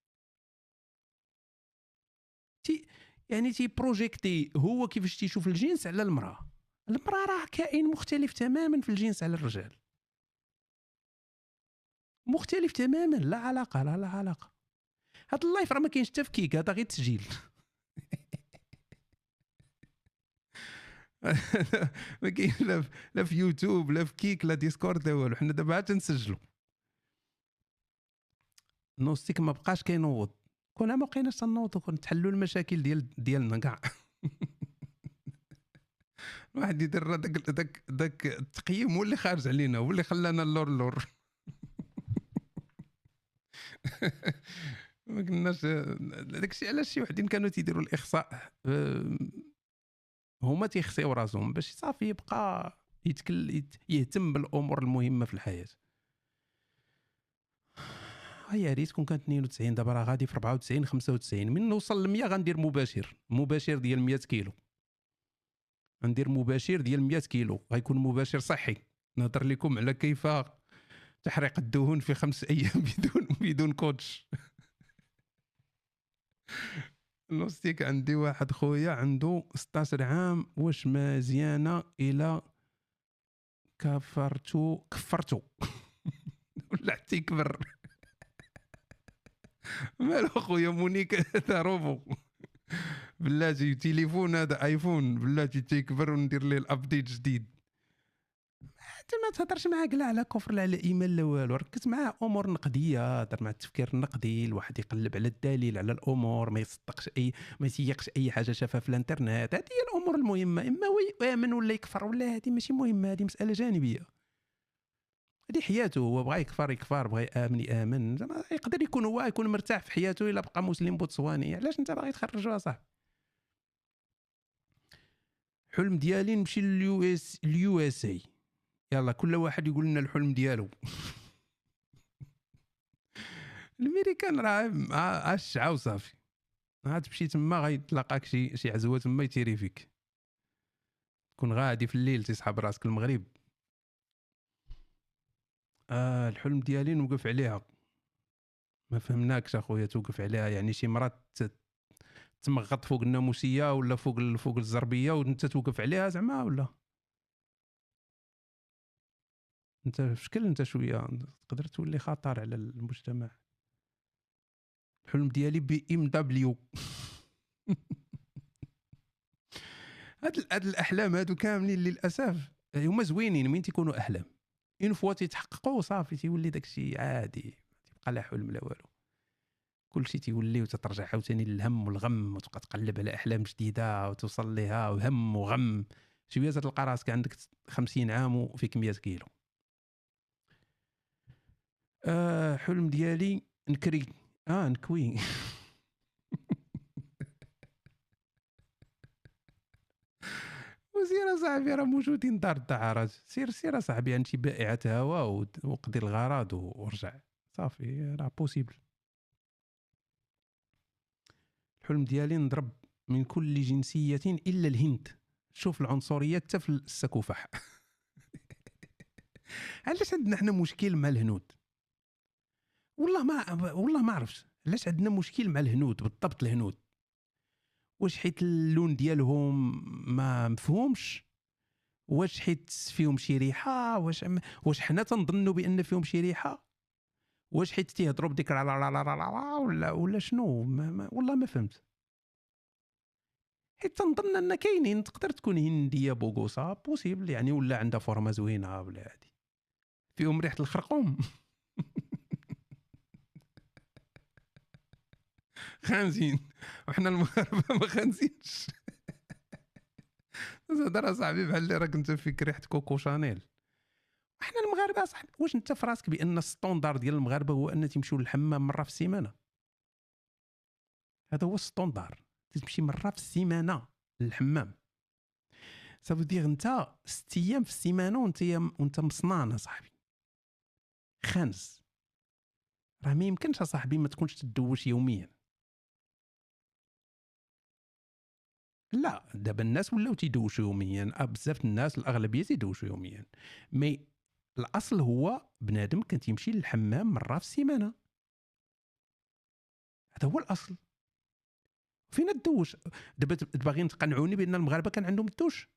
يعني تي بروجيكتي هو كيفاش تيشوف الجنس على المراه راه كائن مختلف تماما في الجنس على الرجال، مختلف تماما، لا علاقه. هاد اللايف راه ما كاينش حتى في كيك، هذا غير تسجيل. ما كاين لا في يوتيوب لا في كيك لا ديسكورد لا والو، حنا دابا عاد تنسجلوا. نوستيك ما بقاش كينوض، كنا ما بقيناش تنوض ونتحلوا المشاكل ديالنا كاع. واحد يدير داك التقييم هو اللي خارج علينا، هو اللي خلانا اللور. ما قلناش داكشي علاش شي وحدين كانوا تيديروا الاخصاء، هما تيخسيو راسهم باش صافي يبقى يهتم بالامور المهمه في الحياه. يا ريت كون كانت 92، دابا راه غادي في 94 95. من نوصل ل 100 غندير مباشر ديال 100 كيلو، غندير مباشر ديال 100 كيلو، غيكون مباشر صحي. نهضر لكم على كيف تحريق الدهون في 5 أيام بدون كوتش. نوستيك عندي واحد خويا عنده 16 عام، واش مزيانه الى كفرتو ولا حتى يكبر؟ مالو خويا مونيك هذا روبو بلاتي، تليفون هذا ايفون بلاتي تيكبر وندير ليه الابديت جديد. ما تهضرش معاه كاع على كفر لا على ايمان لا والو، ركز معاه امور نقديه، هضر مع التفكير النقدي، الواحد يقلب على الدليل على الامور، ما يصدقش ما يسيقش اي حاجه شافها في الانترنت. هذه هي الامور المهمه، اما هو يامن ولا يكفر ولا هذه ماشي مهمه، هذه مساله جانبيه، هذه حياته. هو بغى يكفر بغى يامن يقدر يكون هو يكون مرتاح في حياته الا بقى مسلم بوتسواني. علاش انت باغي تخرجوها صاحبي؟ حلم ديالي نمشي اليو اس اي. يلا كل واحد يقول لنا الحلم ديالو. الامريكان راه عاش وصافي، عاد تمشي تما غيتلاقاك شي عزوه تما يتيري فيك، تكون غادي في الليل تسحب راسك المغرب. الحلم ديالي نوقف عليها. ما فهمناكش اخويا، توقف عليها يعني شي مرات تمغط فوق الناموسيه ولا فوق الزربيه وانت توقف عليها زعما؟ ولا انت في شكل انت شويه تقدر تولي خطر على المجتمع. الحلم ديالي بي ام دبليو. هاد الاحلام هادو كاملين للاسف هما زوينين وين تيكونوا احلام، اون فوا تيتحققوا صافي تيولي داكشي عادي، تيبقى لا حلم لا والو، كلشي تيولي وتترجع عاوتاني للهم والغم، وتبقى تقلب على احلام جديده وتوصل ليها وهم وغم. شويه تلقى راسك عندك 50 عام وفيك 100 كيلو. حلم ديالي نكوي. وسير صاحبي راه موجودين دار الدعارات، سير صاحبي عند شي بائعة هوا وقضي الغرض ورجع صافي، راه بوسيبل. الحلم ديالي نضرب من كل جنسية إلا الهند. شوف العنصرية حتى في السكوفح. علاش عندنا حنا مشكل مع الهنود؟ والله ما عرفتش علاش عندنا مشكل مع الهنود بالضبط. الهنود واش حيت اللون ديالهم ما مفهومش؟ واش حيت فيهم شي ريحه؟ واش حنا تنظنوا بان فيهم شي ريحه؟ واش حيت تيهضروا بديك ولا شنو؟ والله ما فهمت. حيت تنظن ان كاينين، تقدر تكون هنديه بوغوسا بوسيبل يعني، ولا عندها فورمه زوينه ولا هادي فيهم ريحه الخرقوم. خانزين، وحنا المغاربه ما خانزينش. هضر صاحبي بحال اللي راك انت فيك ريحه كوكو شانيل. احنا المغاربه صاحبي، واش انت في راسك بان الستوندار ديال المغاربه هو ان تيمشيو للحمام مره في السيمانه؟ هذا هو الستوندار، تمشي مره في السيمانه للحمام. سافو دير انت 6 ايام في السيمانه وانت مصنان صاحبي، خانز. راه ما يمكنش صاحبي ما تكونش تدوش يوميا. لا دابا الناس ولاو تيدوشوا يوميا، بزاف الناس الاغلبيه تيدوشوا يوميا، مي الاصل هو بنادم كان تيمشي للحمام مره في السيمانه، هذا هو الاصل. فين الدوش؟ دابا باغيين تقنعوني بان المغاربه كان عندهم الدوش؟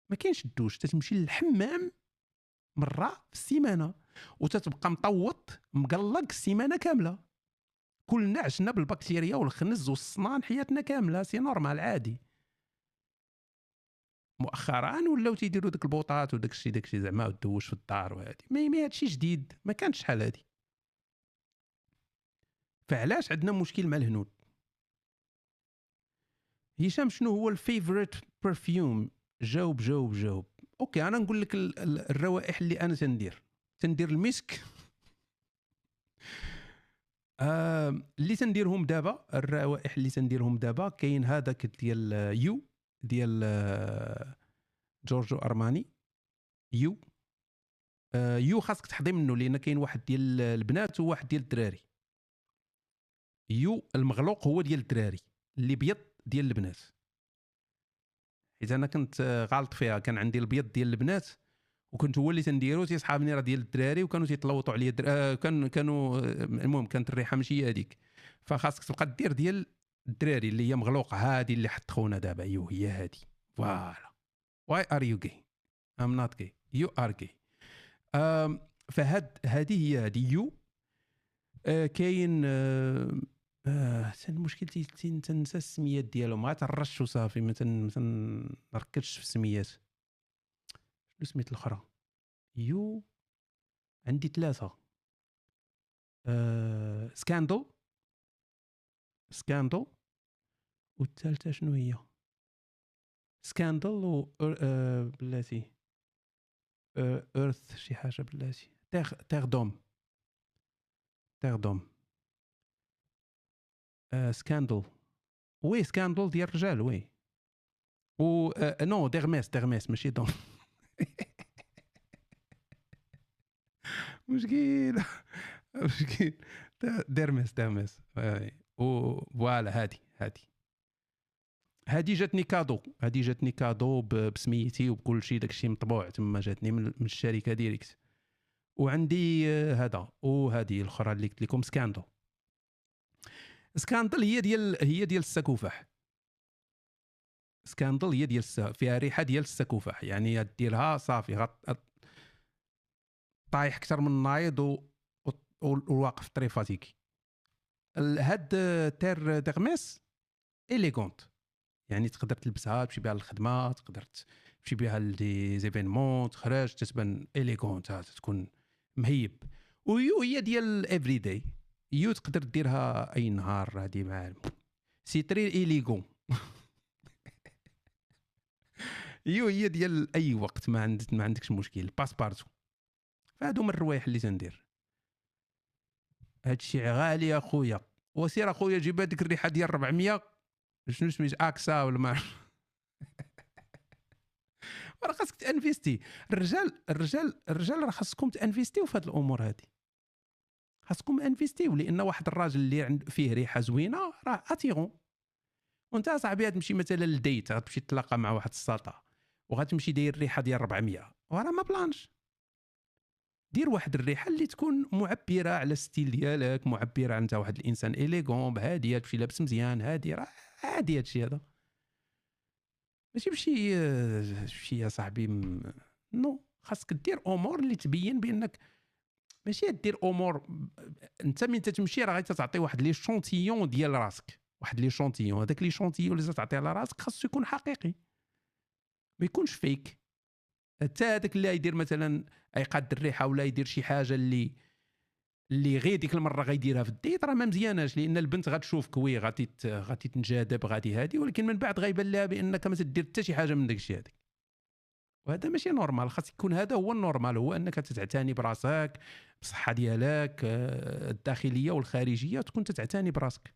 ما كاينش الدوش، تتمشي للحمام مره في السيمانه وتتبقى مطوط مقلق السيمانه كامله. كلنا عشنا بالبكتيريا والخنز والصنان حياتنا كامله، سي نورمال عادي. مؤخرا ولاو تيديروا داك البوطات وداك الشيء زعما ودوش في الدار وهادي، ما هادشي جديد، ما كانش شحال هادي. فعلاش عندنا مشكل مع الهنود؟ هشام شنو هو الفيفوريت برفيوم؟ جاوب. اوكي انا نقول لك الروائح اللي انا تندير المسك. اللي تنديرهم دابا، الروائح اللي تنديرهم دابا كاين هذاك ديال يو، ديال جورجو ارماني. يو خاصك تحضي منه، لان كاين واحد ديال البنات وواحد ديال الدراري. يو المغلوق هو ديال الدراري، اللي بيض ديال البنات. حيت انا كنت غالط فيها، كان عندي البيض ديال البنات وكنت هو اللي تنديرو، تيصحابني راه ديال الدراري وكانوا تيطلوطوا عليا كانوا المهم كانت الريحه ماشي هي هذيك. فخاصك تبقى دير ديال الدراري اللي هي مغلوقه، هذه اللي حط خونا دابا يو، هي هذه. فوالا. واي ار يو جاي؟ ام نوت جاي، يو ار جاي. هذه هي هذه يو. كاين المشكل تنسى السميات ديالهم، غا تنرش وصافي، ما تنركزش في السميات. شنو سميت الاخرى؟ يو عندي 3. سكاندل والثالثه شنو هي؟ سكاندل و بلاتي ايرث شي حاجه بلاتي، تيغ دوم. سكاندل، وي سكاندل ديال الرجال، وي. و نو ديرميس ماشي دوم. مشكل ديرميس. و فوالا هادي جاتني كادو بسميتي وبكل شيء، داكشي مطبوع تما، جاتني من الشركه ديريكت. وعندي هذا، وهذه الاخرى اللي قلت لكم سكاندل هي ديال السكوفح. سكاندل هي ديال فيها ريحه ديال السكوفح، يعني ديرها صافي طايح اكثر من نايض وواقف طريفاتيكي. هاد تير ديغميس اليغونت، يعني تقدر تلبسها تمشي بها للخدمه، تقدر تمشي بها لدي زيفينمون، تخرج تتبان اليغونت، تكون مهيب. ويو هي ديال افري داي. يو تقدر ديرها اي نهار، هادي مع سي تري اليغون. يو هي ديال اي وقت، ما عندكش مشكل، باسبارتو. فهادو من الروايح اللي تندير. هادشي غالي اخويا، وسير اخويا جيب هذيك الريحه ديال 400 شنو سميت اكسا ولا ما راه خاصك تانفيستي. الرجال راه خاصكم تانفيستيو في هاد الامور هادي، خاصكم انفيستيو، لان واحد الراجل اللي فيه ريحه زوينه راه اتيغون. وانت صاحبي غتمشي مثلا للديت، غتمشي تلاقى مع واحد الساطا وغتمشي داير ريحه ديال 400 وراه ما بلانش. دير واحد الريحه اللي تكون معبره على الستيل ديالك، معبره انت واحد الانسان اليغون هادي، تمشي لابس مزيان هادي، راه عادي هادشي هذا. ماشي بشي يا صاحبي نو، خاصك دير امور اللي تبين بانك ماشي دير امور. انت من تتمشي راه غتعطي واحد لي شونتيون ديال راسك، واحد لي شونتيون، هذاك لي شونتيون اللي تعطيه لراسك خاصو يكون حقيقي، ما يكونش فيك. حتى هذاك اللي يدير مثلا يقاد الريحه ولا يدير شي حاجه اللي غير ديك المره غيديرها في الديت، راه ما مزياناش، لان البنت غتشوفك وي غادي تنجذب غادي هادي، ولكن من بعد غيبان لها بانك ما تدير حتى شي حاجه من داك الشيء هذاك. وهذا ماشي نورمال. خاص يكون هذا هو النورمال، هو انك تتعتني براسك، بصحه ديالك الداخليه والخارجيه، تكون تتعتني براسك.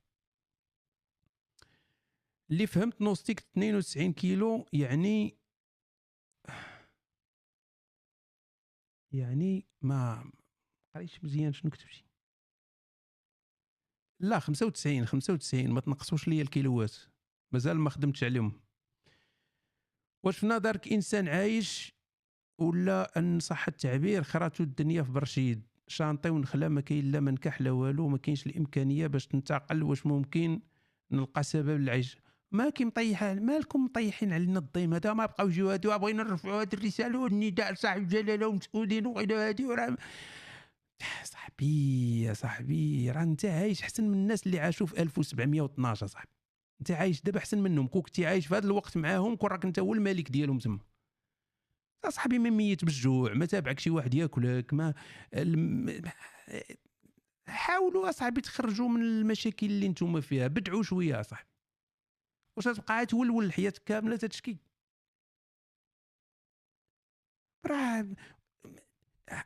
اللي فهمت نوستيك 92 كيلو يعني ما قريتش مزيان شنو كتبتي. لا 95 ما تنقصوش ليا الكيلوات، مازال ما خدمتش عليهم. واش في نظرك انسان عايش ولا ان صح التعبير خراتو الدنيا في برشيد، شانطي ونخله، ما كاين لا منكح لا والو، ما كاينش الامكانيه باش تنتقل، واش ممكن نلقى سبب للعيش؟ ما كي مطيحين مالكم مطيحين علينا الضيم هذا، ما بقاو يجيو هادو بغينا نرفعوا هذه الرساله والنداء لصاحب الجلاله والمسؤولين وغير هادي، وراه يا صاحبي راه انت عايش احسن من الناس اللي عاشوا في 1712 صاحبي. انت عايش دابا احسن منهم. كنتي عايش في هذا الوقت معاهم كون راك انت هو الملك ديالهم تما. صاحبي ما ميت بالجوع، ما تابعك شي واحد ياكلك، ما حاولوا اصاحبي تخرجوا من المشاكل اللي نتوما فيها، بدعوا شويه اصاحبي. واش تبقى تولول الحياه كامله تشكي؟ راه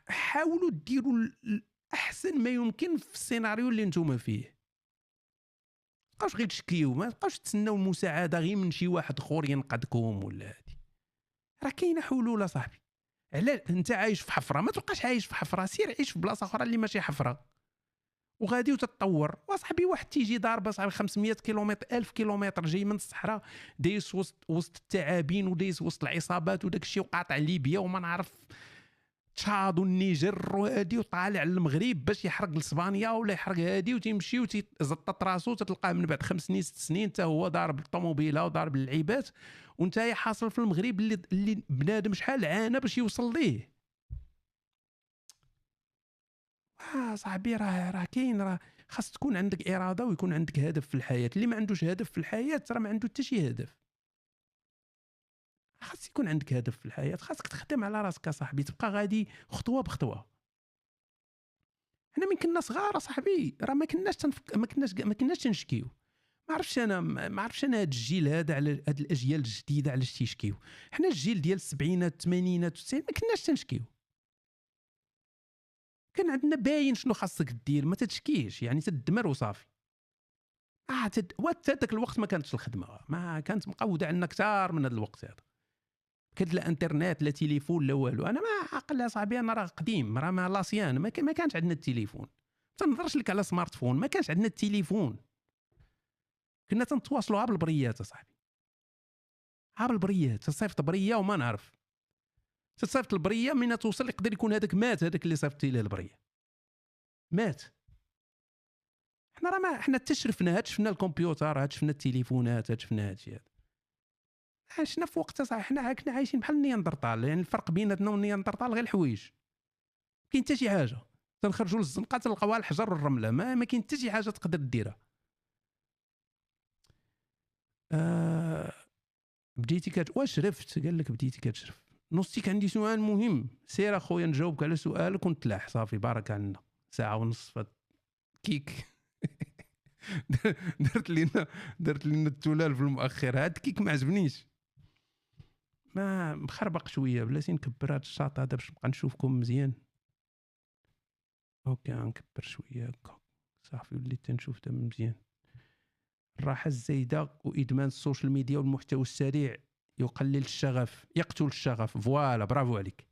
حاولوا ديروا احسن ما يمكن في السيناريو اللي نتوما فيه. ما تبقاوش غير تشكيو، ما تبقاوش تسناو المساعده غير من شي واحد اخر ينقذكم ولا هادي. راه كاينه حلول صاحبي. علاش انت عايش في حفره؟ ما تبقاش عايش في حفره، سير عيش في بلاصه اخرى اللي ماشي حفره وغادي وتتطور. وصاحبي واحد تيجي ضاربه صاحبي 500 كيلومتر 1000 كيلومتر جاي من الصحراء، دايس وسط التعابين ودايس وسط العصابات وداك الشيء، وقاطع ليبيا وما نعرف تشاد والنيجر وهادي، وطالع للمغرب باش يحرق لاسبانيا ولا يحرق هادي، وتيمشي وتزطط راسو تلقاه من بعد 5 سنين 6 سنين حتى هو ضارب الطوموبيله وضارب اللعيبات، وانت حاصل في المغرب اللي بنادم شحال عانى باش يوصل ليه. صاحبي راه كاين، راه خاص تكون عندك اراده ويكون عندك هدف في الحياه. اللي ما عندوش هدف في الحياه راه ما عنده حتى شي هدف. خاص يكون عندك هدف في الحياه، خاصك تخدم على راسك صاحبي، تبقى غادي خطوه بخطوه. حنا من كنا صغار صاحبي راه ما كناش تنشكيو. ما عرفتش انا هذا الجيل هذا على هذه الاجيال الجديده علاش تيشكيو. حنا الجيل ديال السبعينات الثمانينات والتسعينات ما كناش تنشكيو، كان عندنا باين شنو خاصك دير، ما تتشكيش يعني تدمر وصافي. ذاك الوقت ما كانتش الخدمه، ما كانت مقوده عندنا كثار من هذا الوقت هذا. كانت لا انترنت لا تليفون لا والو. انا ما عقل يا صاحبي، انا راه قديم، راه ما لاسيان، ما كانش عندنا التليفون. ما تنهضرش لك على سمارت فون، ما كانش عندنا التليفون. كنا تنتواصلوا بالبريات اصاحبي، بالبريات. تصيفط بريه وما نعرف، تصيفط البريه من توصل يقدر يكون هذاك مات، هذاك اللي صيفطتي له البريه مات. حنا راه ما حنا تشرفنا، شفنا الكمبيوتر، شفنا التليفونات، شفنا هادشي هذا. عشنا في وقت صح، حنا كنا عايشين بحال النياندرتال. يعني الفرق بيناتنا والنياندرتال غير الحوايج، كاين حتى شي حاجه. تنخرجوا للزنقه تلقاوها الحجر والرمله، ما كاين حتى شي حاجه تقدر ديرها. بديتي واش شرفت؟ قال لك بديتي كتشرف. نوستيك عندي سؤال مهم، سير اخويا نجاوبك على سؤالك ونتلاح صافي. بارك علينا ساعه ونص فات كيك. درت لنا التلال في المؤخر. هاد كيك ما عجبنيش، ما مخربق شويه. بلاتي نكبر هاد الشاط هذا باش نبقى نشوفكم مزيان. اوكي نكبر شويه هكا صافي، وليت تنشوف دابا مزيان. الراحه الزايده وادمان السوشيال ميديا والمحتوى السريع يقلل الشغف، يقتل الشغف. فوالا برافو عليك.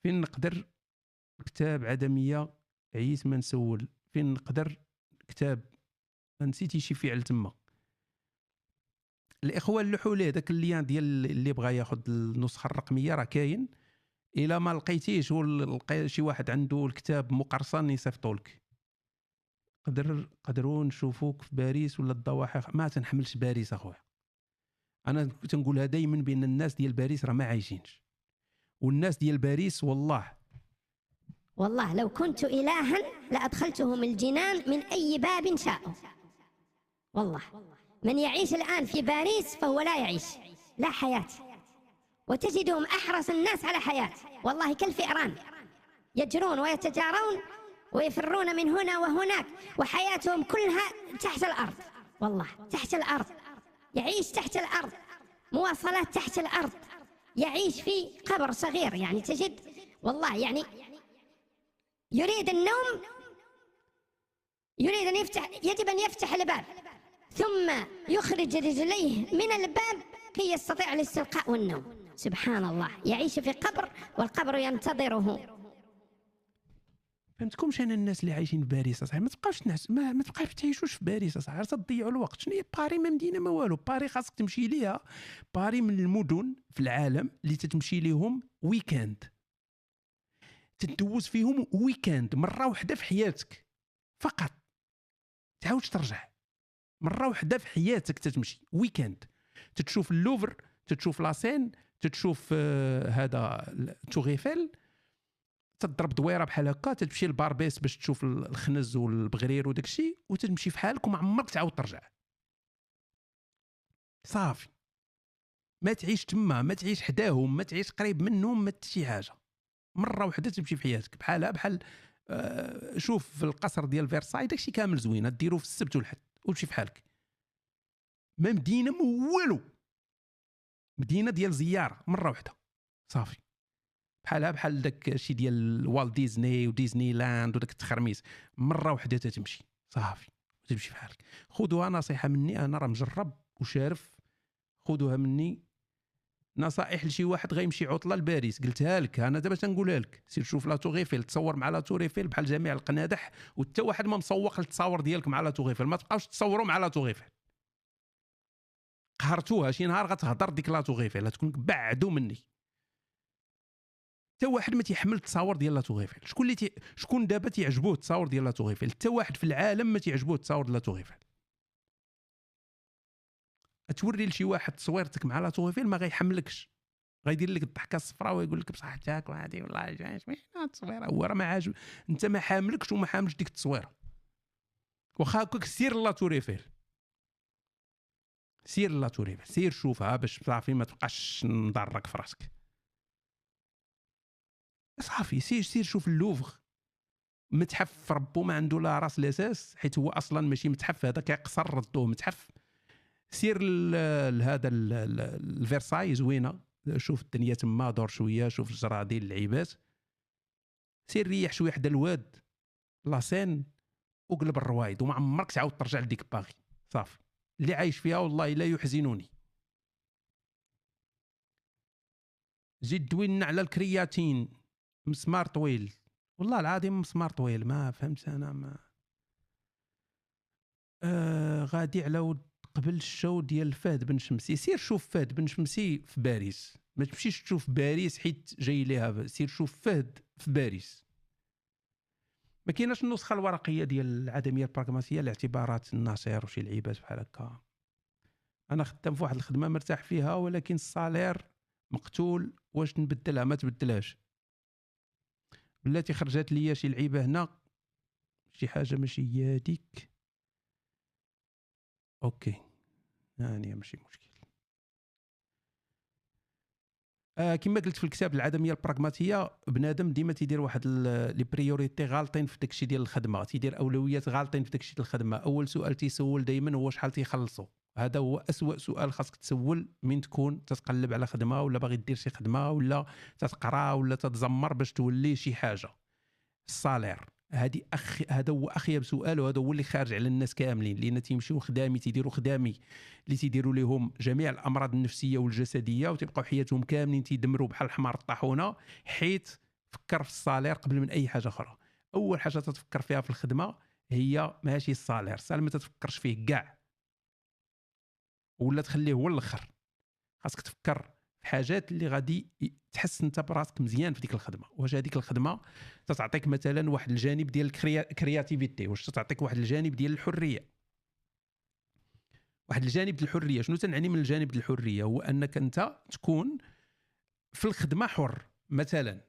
فين نقدر كتاب عدميه؟ عييت ما نسول. فين نقدر كتاب؟ نسيتي شي فعل تما. الاخوه اللحوا ليه داك اللين ديال اللي بغى ياخذ النسخه الرقميه راه كاين. الا ما لقيتيش لقى شي واحد عنده الكتاب مقرصن يصيفطوا لك. قدروا نشوفوك في باريس ولا الضواحي. ما تنحملش باريس اخويا. انا كنت نقولها دائما بان الناس ديال باريس راه ما عايشينش، والناس ديال باريس والله
لو كنت إلها لأدخلتهم الجنان من أي باب شاءوا. والله من يعيش الآن في باريس فهو لا يعيش، لا حياة، وتجدهم أحرص الناس على حياة. والله كالفئران يجرون ويتجارون ويفرون من هنا وهناك، وحياتهم كلها تحت الأرض. والله تحت الأرض، يعيش تحت الأرض، مواصلات تحت الأرض، يعيش في قبر صغير. يعني تجد والله يعني يريد النوم، يريد أن يفتح، يجب أن يفتح الباب ثم يخرج رجليه من الباب كي يستطيع الاستلقاء والنوم. سبحان الله، يعيش في قبر والقبر ينتظره.
فهمتكمش انا الناس اللي عايشين في باريس صاحبي. ما تبقاوش ما تبقاوش تعيشوش في باريس صاحبي، تضيعوا الوقت. شنو هي باري؟ ما مدينه ما والو. باري خاصك تمشي ليها. باري من المدن في العالم اللي تتمشي ليهم ويكاند، تدوز فيهم ويكاند مره واحده في حياتك فقط، تعاودش ترجع. مره واحده في حياتك تتمشي ويكاند، تتشوف اللوفر، تتشوف لاسين، تتشوف هذا توريفيل، تضرب دويره بحال هكا، تمشي للباربيس باش تشوف الخنز والبغرير وداك الشيء، وتمشي في حالك وما عمرك تعاود ترجع. صافي، ما تعيش تما، ما تعيش حداهم، ما تعيش قريب منهم، ما شي حاجه. مره واحده تمشي في حياتك بحال شوف في القصر ديال فيرساي داكشي كامل زوين، ديرو في السبت والحد وتمشي في حالك. ما مدينه والو، مدينه ديال زياره مره واحده صافي. بحال داك الشيء ديال والت ديزني وديزني لاند وداك التخرميس، مره واحده تمشي صافي وتمشي في حالك. خذوها نصيحه مني، انا راه مجرب وشارف، خذوها مني نصائح لشي واحد غيمشي عطله لباريس. قلتها لك انا دابا تنقولها لك، سير شوف لا تور ايفيل، تصور مع لا تور ايفيل بحال جميع القنادح، وحتى واحد ما مسوق للتصاور ديالك مع لا تور ايفيل. ما تبقاوش تصوروا مع لا تور ايفيل، قهرتوها. شي نهار غتهضر ديك لا تور ايفيل تكون بعدو مني. حتى واحد ما تيحمل التصاور ديال لا تور ايفيل. شكون دابا تيعجبوه التصاور ديال لا تور ايفيل؟ حتى واحد في العالم ما تيعجبوه التصاور ديال لا تور ايفيل. توري لشي واحد تصويرتك مع لا تور ايفيل ما غيحملكش، غيدير لك الضحكه الصفراء ويقول لك بصحتك وهذه والله جاي التصويره. هو راه ما عاجب، انت ما حاملكش وما حاملش ديك التصويره. واخا هكاك سير لا تور ايفيل، سير لا تور ايفيل، سير شوفها باش صافي ما تبقاش مضرك في راسك. صافي سير شوف اللوفر، متحف ربو ما عنده لا راس الاساس، حيت هو اصلا ماشي متحف، هذا كيقصر ردوه متحف. سير لهذا الفيرساي زوينه، شوف الدنيا تما، دور شويه، شوف الجرا ديال اللعيبات، سير ريح شويه حدا الواد لاسين وقلب الروايد، وما عمرك تعاود ترجع لديك باغي. صافي، اللي عايش فيها والله لا يحزنوني. زيد دوينا على الكرياتين، مسمار طويل، والله العظيم مسمار طويل، ما فهمت انا ما غادي على ود قبل الشو ديال فهد بن شمسي. سير شوف فهد بن شمسي في باريس، ما تمشيش تشوف باريس حيت جاي ليها، سير شوف فهد في باريس. ما كايناش النسخه الورقيه ديال العدميه البراغماتيه لاعتبارات الناصر وشي لعيبات بحال هكا. انا خدام في واحد الخدمه مرتاح فيها، ولكن الصالير مقتول، واش نبدلها؟ ما تبدلهاش. بلاتي خرجت ليا شي لعيبه هنا، شي حاجه ماشي هي هذيك. اوكي يعني ماشي مشكل. كما قلت في الكتاب العدميه البراغماتيه، بنادم ديما تيدير واحد لي بريوريتي غالطين في داكشي ديال الخدمه، تيدير اولويات غالطين في داكشي ديال الخدمه. اول سؤال تيسول دائما هو شحال تيخلصوا. هذا هو أسوأ سؤال خاصك تسول من تكون تتقلب على خدمه، ولا باغي دير شي خدمه، ولا تتقرا، ولا تتزمر باش تولي شي حاجه. الصالير هذا هو اخيب سؤال، وهذا هو اللي خارج على الناس كاملين، لان تيمشيو خدامي تيديروا خدامي اللي تيديروا لهم جميع الامراض النفسيه والجسديه، وتبقاو حياتهم كاملين تيدمروا بحال الحمار الطاحونه. حيت فكر في الصالير قبل من اي حاجه اخرى. اول حاجه تتفكر فيها في الخدمه هي ماشي الصالير ما تتفكرش فيه كاع، ولا تخليه هو الاخر. خاصك تفكر في حاجات اللي غادي تحس انت براسك مزيان في ديك الخدمه. واش هذيك الخدمه تتعطيك مثلا واحد الجانب ديال الكرياتيفيتي، واش تتعطيك واحد الجانب ديال الحريه. واحد الجانب ديال الحريه، شنو تنعني من الجانب ديال الحريه؟ هو انك انت تكون في الخدمه حر. مثلا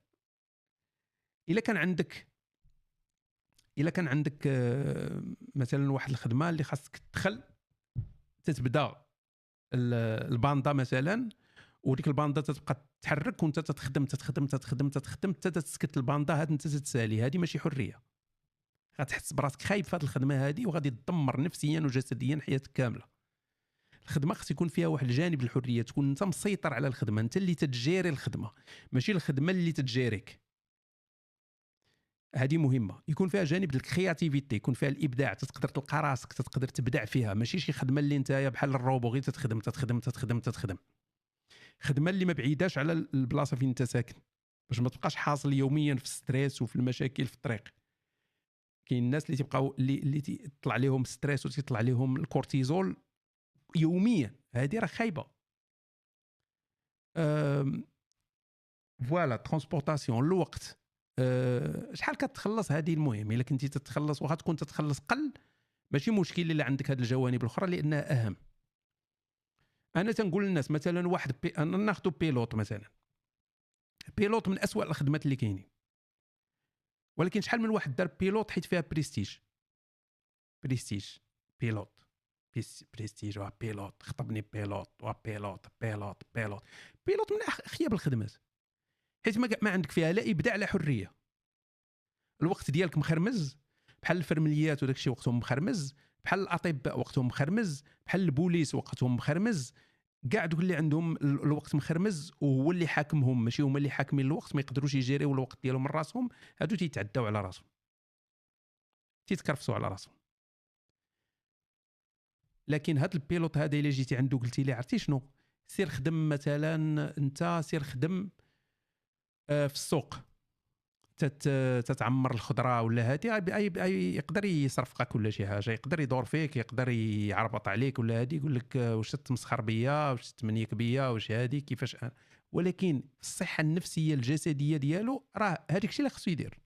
الا كان عندك مثلا واحد الخدمه اللي خاصك تدخل، تتبدا الباندا مثلا، وديك الباندا تتبقى تتحرك وانت تتخدم حتى تسكت الباندا، هاد انت تتسالي. هذه ماشي حريه. غتحس براسك خايب في هذه الخدمه هذه، وغادي تدمر نفسيا وجسديا حياتك كامله. الخدمه خص يكون فيها واحد الجانب الحريه، تكون انت مسيطر على الخدمه، انت اللي تتجيري الخدمه، ماشي الخدمه اللي تتجيريك. هذه مهمه. يكون فيها جانب الكرياتيفيتي، يكون فيها الابداع، تقدر تلقى راسك، تقدر تبدع فيها، ماشي شي خدمه اللي انت بحال الروبو غير تتخدم. خدمه اللي ما بعيداش على البلاصه فين انت ساكن، باش ما تبقاش حاصل يوميا في ستريس وفي المشاكل في الطريق. كاين الناس اللي تيبقاو اللي تطلع لهم ستريس وتطلع لهم الكورتيزول يوميا، هذه راه خايبه. فوالا ترانسبورتاسيون، الوقت، شحال كتخلص هذه المهم. الا كنتي تتخلص واخا تكون تتخلص قل، ماشي مشكل الا عندك هذه الجوانب الاخرى لانها اهم. انا تنقول للناس مثلا انا ناخذ بيلوت مثلا. بيلوت من أسوأ الخدمات اللي كاينين. ولكن شحال من واحد دار بيلوت حيت فيها بريستيج بيلوت بريستيج بيلوت خطبني بيلوت بيلوت من خياب الخدمات، حيت ما عندك فيها لا ابداع لا حريه. الوقت ديالك مخرمز بحال الفرمليات وداك الشيء وقتهم مخرمز، بحال الاطباء وقتهم مخرمز، بحال البوليس وقتهم مخرمز. كاع دوك اللي عندهم الوقت مخرمز وهو اللي حاكمهم، ماشي هما اللي حاكمين الوقت، ما يقدروش يجيريو الوقت ديالهم من راسهم، هادو تيتعداو على راسهم، تيتكرفسوا على راسهم. لكن هاد البيلوت هذا الا جيتي عنده قلتي لي عرفتي شنو، سير خدم مثلا، انت سير خدم في السوق تتعمر الخضره ولا هادي، يقدر يصرفقك كل شي حاجه، يقدر يدور فيك، يقدر يعربط عليك ولا هادي، يقول لك واش تمسخر بيا، واش تمنيك بيا، واش هادي كيفاش ولكن الصحه النفسيه الجسديه ديالو راه هذاك الشيء اللي خصو يدير.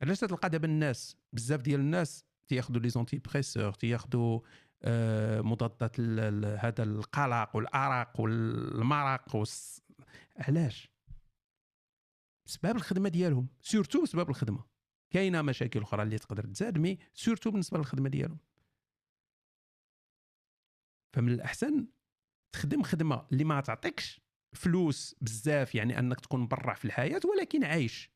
علاش تلقى دابا الناس بزاف ديال الناس تياخذوا لي زونتي بريسور، تياخذوا مضادات هذا القلق والارق والمرق علاش؟ بسبب الخدمه ديالهم، سورتو بسبب الخدمه. كاينه مشاكل اخرى اللي تقدر تزاد، مي سورتو بالنسبه للخدمه ديالهم. فمن الاحسن تخدم خدمه اللي ما تعطيكش فلوس بزاف، يعني انك تكون مبرع في الحياه ولكن عايش،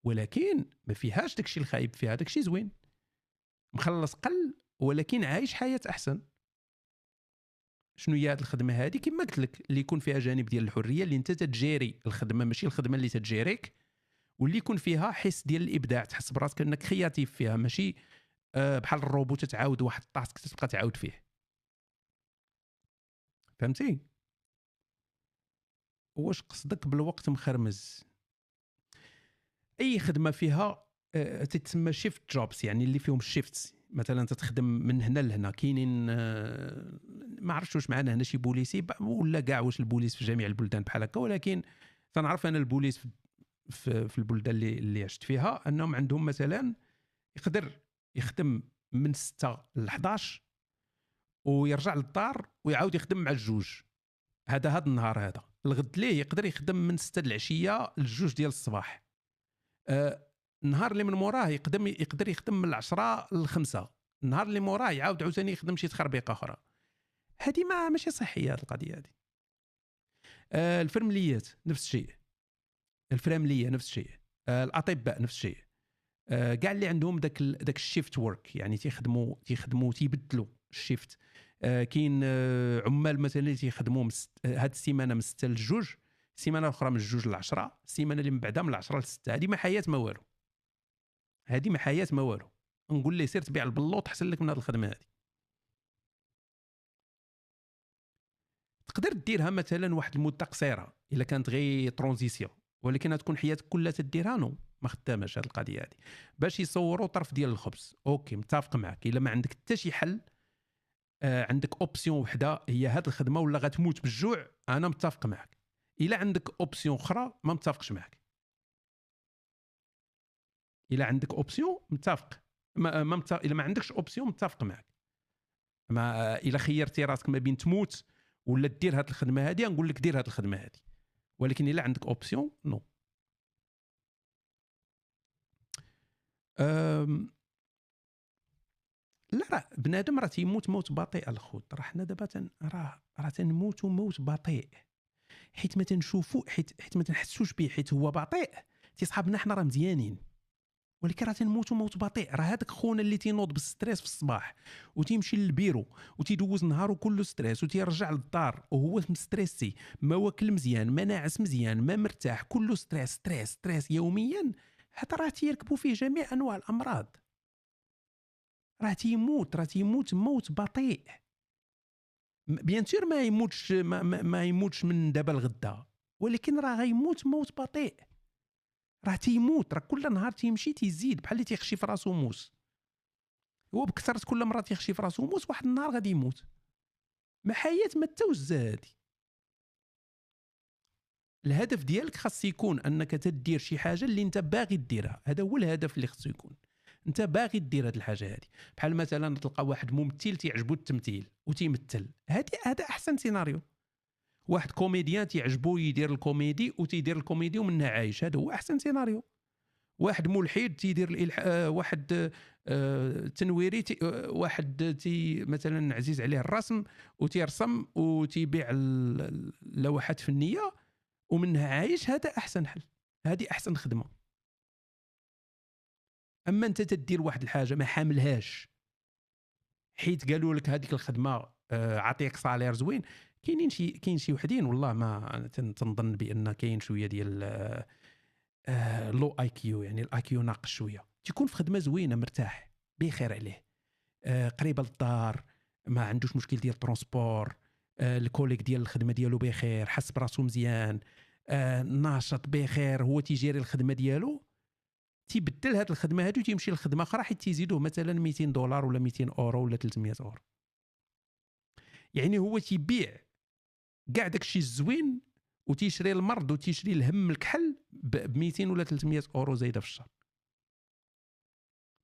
ولكن ما فيهاش داكشي الخايب، فيها داكشي زوين، مخلص قل ولكن عايش حياه احسن. شنو هي هذه الخدمه هذه؟ كما قلت لك اللي يكون فيها جانب ديال الحريه، اللي انت تجيري الخدمه ماشي الخدمه اللي تجيريك، واللي يكون فيها حس ديال الابداع، تحس براسك انك كرياتيف فيها، ماشي بحال الروبوت تتعاود واحد الطاسك تبقى تعاود فيه. فهمتي؟ واش قصدك بالوقت مخرمز؟ اي خدمه فيها تتسمى شيفت جوبس، يعني اللي فيهم الشيفتس، مثلا تتخدم من هنا لهنا. كاينين ما عرفتش واش معنا هنا شي بوليسي ولا كاع واش البوليس في جميع البلدان بحال هكا، ولكن تنعرف انا البوليس في البلدان اللي عشت فيها انهم عندهم مثلا يقدر يخدم من 6 ل 11 ويرجع للدار ويعاود يخدم مع الجوج. هذا النهار هذا الغد ليه يقدر يخدم من 6 العشيه للجوج ديال الصباح. النهار اللي من موراه يقدر يخدم من 10 ل 5. النهار اللي موراه يعاود عاوتاني يخدم شي تخربيقه اخرى. هذه ماشي صحيه هذه القضيه هذه. الفرمليات نفس الشيء، الفرامليه نفس الشيء، الاطباء نفس الشيء. كاع اللي عندهم داك الشيفت ورك، يعني تيخدموا تيبدلوا الشيفت. كاين عمال مثلا اللي تيخدموا هاد السيمانه من 6 ل 2، السيمانه الاخرى من 2 ل 10، السيمانه اللي من بعدها من 10 ل 6. هذه ما حياه ما والو، هذه ما حياه ما والو. نقول ليه سير تبيع البلوط احسن لك من هذه الخدمه هذه. تقدر ديرها مثلا واحد المده قصيره الا كانت غير ترانزيسيون، ولكن تكون حياتك كلها تديرها نو، ما خداماش هذه القضيه هذه. باش يصوروا طرف ديال الخبز اوكي متفق معك. الا ما عندك حتى شي حل، عندك اوبسيون وحده هي هذه الخدمه ولا غتموت بالجوع، انا متفق معك. الا عندك اوبسيون اخرى ما متفقش معك. الا عندك اوبسيون متفق، الا ما عندكش اوبسيون متفق معك. ما الا خيرتي راسك ما بين تموت ولا دير هذه الخدمه هذه، نقول لك دير هذه الخدمه هذه، ولكن الا عندك اوبسيون نو. لا راه بنادم راه تيموت موت بطيء الخوت. راه حنا دابا راه تنموتوا موت بطيء، حيت ما تنشوفوا، حيت ما تنحسوش به، حيت هو بطيء. تصحابنا حنا راه مزيانين، ولكن راه تنموتوا موت بطيء. راه هذاك خونا اللي تينوض بالستريس في الصباح وتيمشي للبيرو وتيدوز نهارو كله ستريس وتيرجع للدار وهو مستريسي، ما واكل مزيان، ما ناعس مزيان، ما مرتاح، كله ستريس ستريس ستريس يوميا، هذا راه تيركبوا فيه جميع انواع الامراض. راه تيموت موت بطيء. بيان سور ما يموتش من دابا لغدا، ولكن راه غيموت موت بطيء. راه تيموت، راه كل نهار تيمشي تيزيد بحال اللي تيخشي في راسو موس. هو بكثرت كل مره تيخشي في راسو موس، واحد النهار غادي يموت. ما حياه ما توزه هذه. الهدف ديالك خاص يكون انك تدير شي حاجه اللي انت باغي ديرها، هذا هو الهدف اللي خاصو يكون. انت باغي دير هذه الحاجه هذه. بحال مثلا تلقى واحد ممثل تيعجبو التمثيل وتيمثل، هذا احسن سيناريو. واحد كوميديان تيعجبو يدير الكوميدي وتيدير الكوميدي ومنها عايش، هذا هو احسن سيناريو. واحد ملحد تيدير واحد تنويري واحد مثلا عزيز عليه الرسم وتيرسم وتيبيع اللوحات فنيه ومنها عايش، هذا احسن حل، هذه احسن خدمه. اما انت تدير واحد الحاجه ما حاملهاش حيت قالوا لك هذيك الخدمه عطيك صالير زوين. كاين شي وحدين والله ما تنظن بان كاين شويه ديال لو اي كيو، يعني الاي كيو ناقص شويه، تيكون في خدمه زوينه مرتاح بخير عليه، قريبه للدار، ما عندوش مشكل ديال الترونسبور، الكوليك ديال الخدمه ديالو بخير، حس براسو مزيان، ناشط بخير، هو تيجيري الخدمه ديالو، تيبدل هذه الخدمه هذه وتيمشي للخدمه اخرى حيت تيزيدوه مثلا $200 ولا 200 اورو ولا 300 اورو. يعني هو تيبيع كاع داكشي الزوين وتيشري المرض وتيشري الهم الكحل ب 200 ولا 300 اورو زايده في الشهر.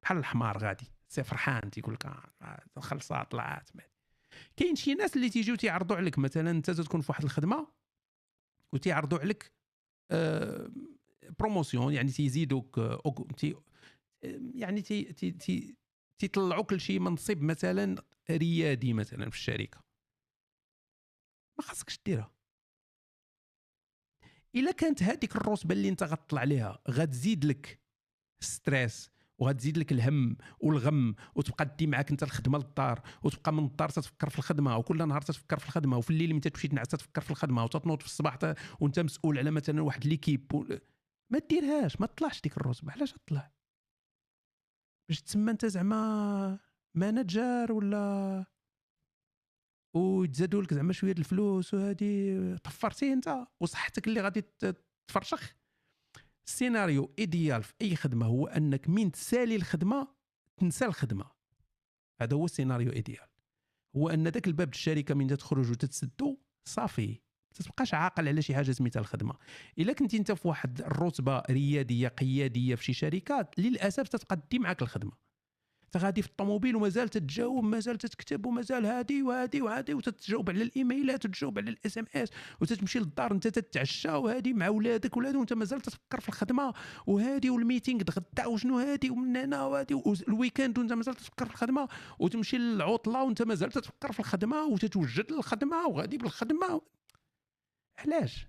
بحال الحمار غادي سي فرحان تيقول لك خلصها طلعت. كاين شي ناس اللي تيجيو تيعرضوا عليك مثلا انت تكون في واحد الخدمه وتيعرضوا عليك بروموسيون، يعني تيزيدوك يعني تيطلعوك لشي منصب مثلا ريادي مثلا في الشركه، ما خاصكش ديرها. الا كانت هذيك الرتبه اللي انت غتطلع عليها غتزيد لك ستريس وغتزيد لك الهم والغم وتبقى دي معاك انت الخدمه للدار وتبقى من الدار تفكر في الخدمه وكل نهار تفكر في الخدمه وفي الليل متى تمشي تنعس تفكر في الخدمه وتنوض في الصباح وانت مسؤول على مثلا واحد ليكيب ما ديرهاش، ما تطلعش ديك الرتبه. علاش تطلع؟ باش تسمى انت زعما مانجر ولا وتزادوا لك زعما شويه الفلوس وهذه طفرتي انت وصحتك اللي غادي تفرشخ. السيناريو ايديال في اي خدمه هو انك من تسالي الخدمه تنسى الخدمه. هذا هو السيناريو ايديال، هو ان ذاك الباب الشركه من تخرج وتتسدو صافي، ما تبقاش عاقل على شي حاجه سميتها الخدمه. الا كنتي انت في واحد الرتبه رياديه قياديه في شي شركات للاسف تتبقى دي معاك الخدمه، غادي في الطوموبيل ومازال تتجاوب، مازال تكتب، ومازال هادي وهادي وهادي، وتتجاوب على الايميلات وتجاوب على الاس ام اس، وتتمشي للدار انت تتعشى وهادي مع ولادك وانت مازال تفكر في الخدمه وهادي، والميتينغ تغدا وشنو هادي ومن هنا وهادي، والويكاند وانت مازال تفكر في الخدمه، وتمشي للعطله وانت مازال تفكر في الخدمه وتتوجد للخدمه وغادي بالخدمه. علاش؟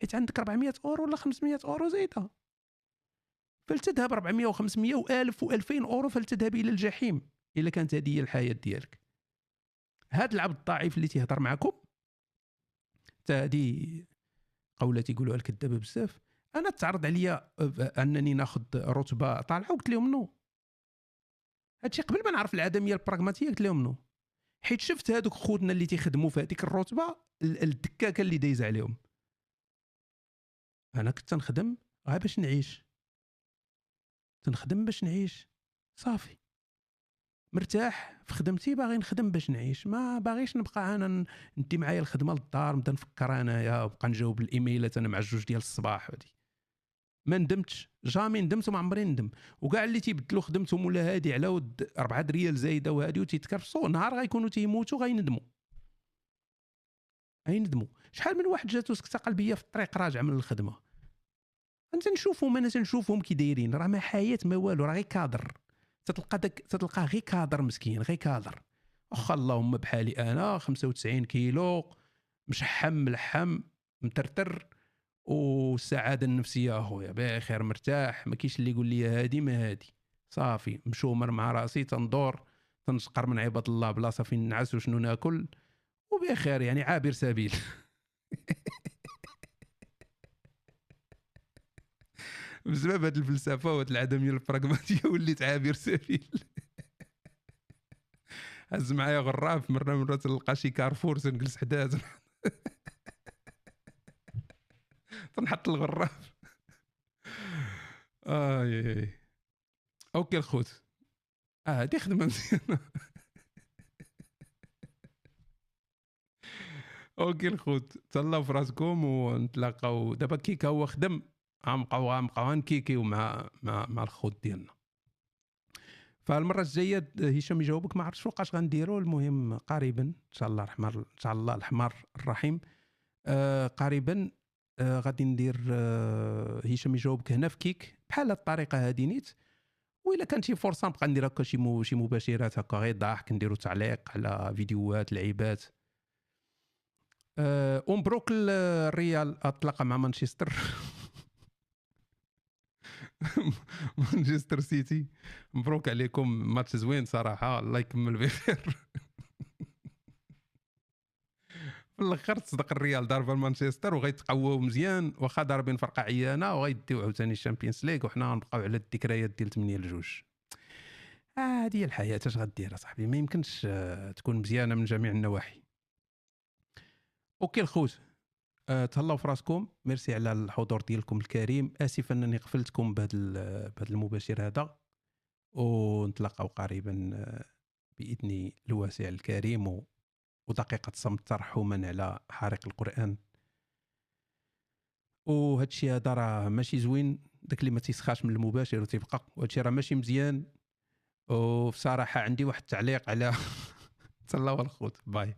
حيت عندك 400 اورو ولا 500 اورو زايده، فلتذهب 400 و500 و1000 و2000 اورو، فلتذهب الى الجحيم الا كانت هذه هي الحياه ديالك. هذا العبد الضعيف اللي تيهضر معكم حتى هذه قوله تيقولوها الكذابه بزاف. انا تعرض عليا انني ناخذ رتبه طالعه وقلت لهم نو. هادشي قبل ما نعرف العدميه البراغماتيه قلت لهم نو، حيت شفت هذوك خوتنا اللي تيخدموا في هذيك الرتبه الدكاكه اللي دايزه عليهم. انا كنت نخدم غير باش نعيش، تنخدم باش نعيش صافي، مرتاح في خدمتي، باغي نخدم باش نعيش، ما باغيش نبقى انا ندي معايا الخدمه للدار نبدا نفكر انايا وبقى نجاوب الايميلات انا مع 2 ديال الصباح. هادي ما ندمتش، جامي ندمت وما عمري ندم. وكاع اللي تيبدلوا خدمتهم ولا هادي على ود 4 ريال زايده وهادي وتيتكرفصوا، نهار غيكونوا تيموتوا غيندموا. شحال من واحد جاتو سكته قلبيه في الطريق راجع من الخدمه، انت نشوفهم انا تنشوفهم كي دايرين، راه ما حياه ما والو، راه غير كادر، تلقاه غير كادر مسكين، غير كادر. واخا اللهم بحالي انا 95 كيلو مشحم ملحم مترتر والسعاده النفسيه اخويا بخير مرتاح، ما كاينش اللي يقول لي هادي ما هادي، صافي مشومر مع راسي، تندور تنشقر من عباد الله بلاصه فين نعس وشنو ناكل وبخير، يعني عابر سبيل. بسبب هذه الفلسفه وهذه العدميه البراغماتيه وليت عابر سبيل. هز معايا غراف مره تلقى شي كارفور تنجلس حداه تنحط الغراف. اوكي الخوت، هادي خدمه مزيانه. اوكي الخوت، تهلاو في راسكم ونتلاقاو دابا. كيكا هو خدم، غنبقاو نكيكيو مع الخوت ديالنا. فالمره الجايه هشام يجاوبك، ما عرفتش فوقاش غنديروا، المهم قريبا ان شاء الله الرحمن، ان شاء الله الحمار الرحيم قريبا غادي ندير هشام يجاوبك هنا في كيك بحال هاد الطريقه هادي نيت، وإلا كانت شي فرصه نبقى ندير هكا شي مباشرات هكا غير ضحك، نديرو تعليق على فيديوهات لعيبات. ومبروك الريال اطلق مع مانشستر مانشستر سيتي، مبروك عليكم، ماتش زوين صراحه، الله يكمل بخير. في الاخر تصدق الريال ضاربه مانشستر وغيتقواو مزيان، واخا ضاربين فرقه عيانه وغيديو عاوتاني الشامبيونز ليغ، وحنا غنبقاو على الذكريات ديال 8-2. هذه هي الحياه، اش غدير اصاحبي؟ ما يمكنش تكون مزيانه من جميع النواحي. اوكي الخوت، تهلاو في راسكم، ميرسي على الحضور ديالكم الكريم، اسف انني قفلتكم بهذا المباشر هذا، ونتلاقاو قريبا باذن الواسع الكريم، ودقيقه صمت ترحما على حارق القران. وهذا الشيء هذا راه ماشي زوين، داك اللي ما تيسخاش من المباشر وتيبقى، وهذا الشيء راه ماشي مزيان. وبصراحه عندي واحد التعليق على تهلاو الخوت، باي.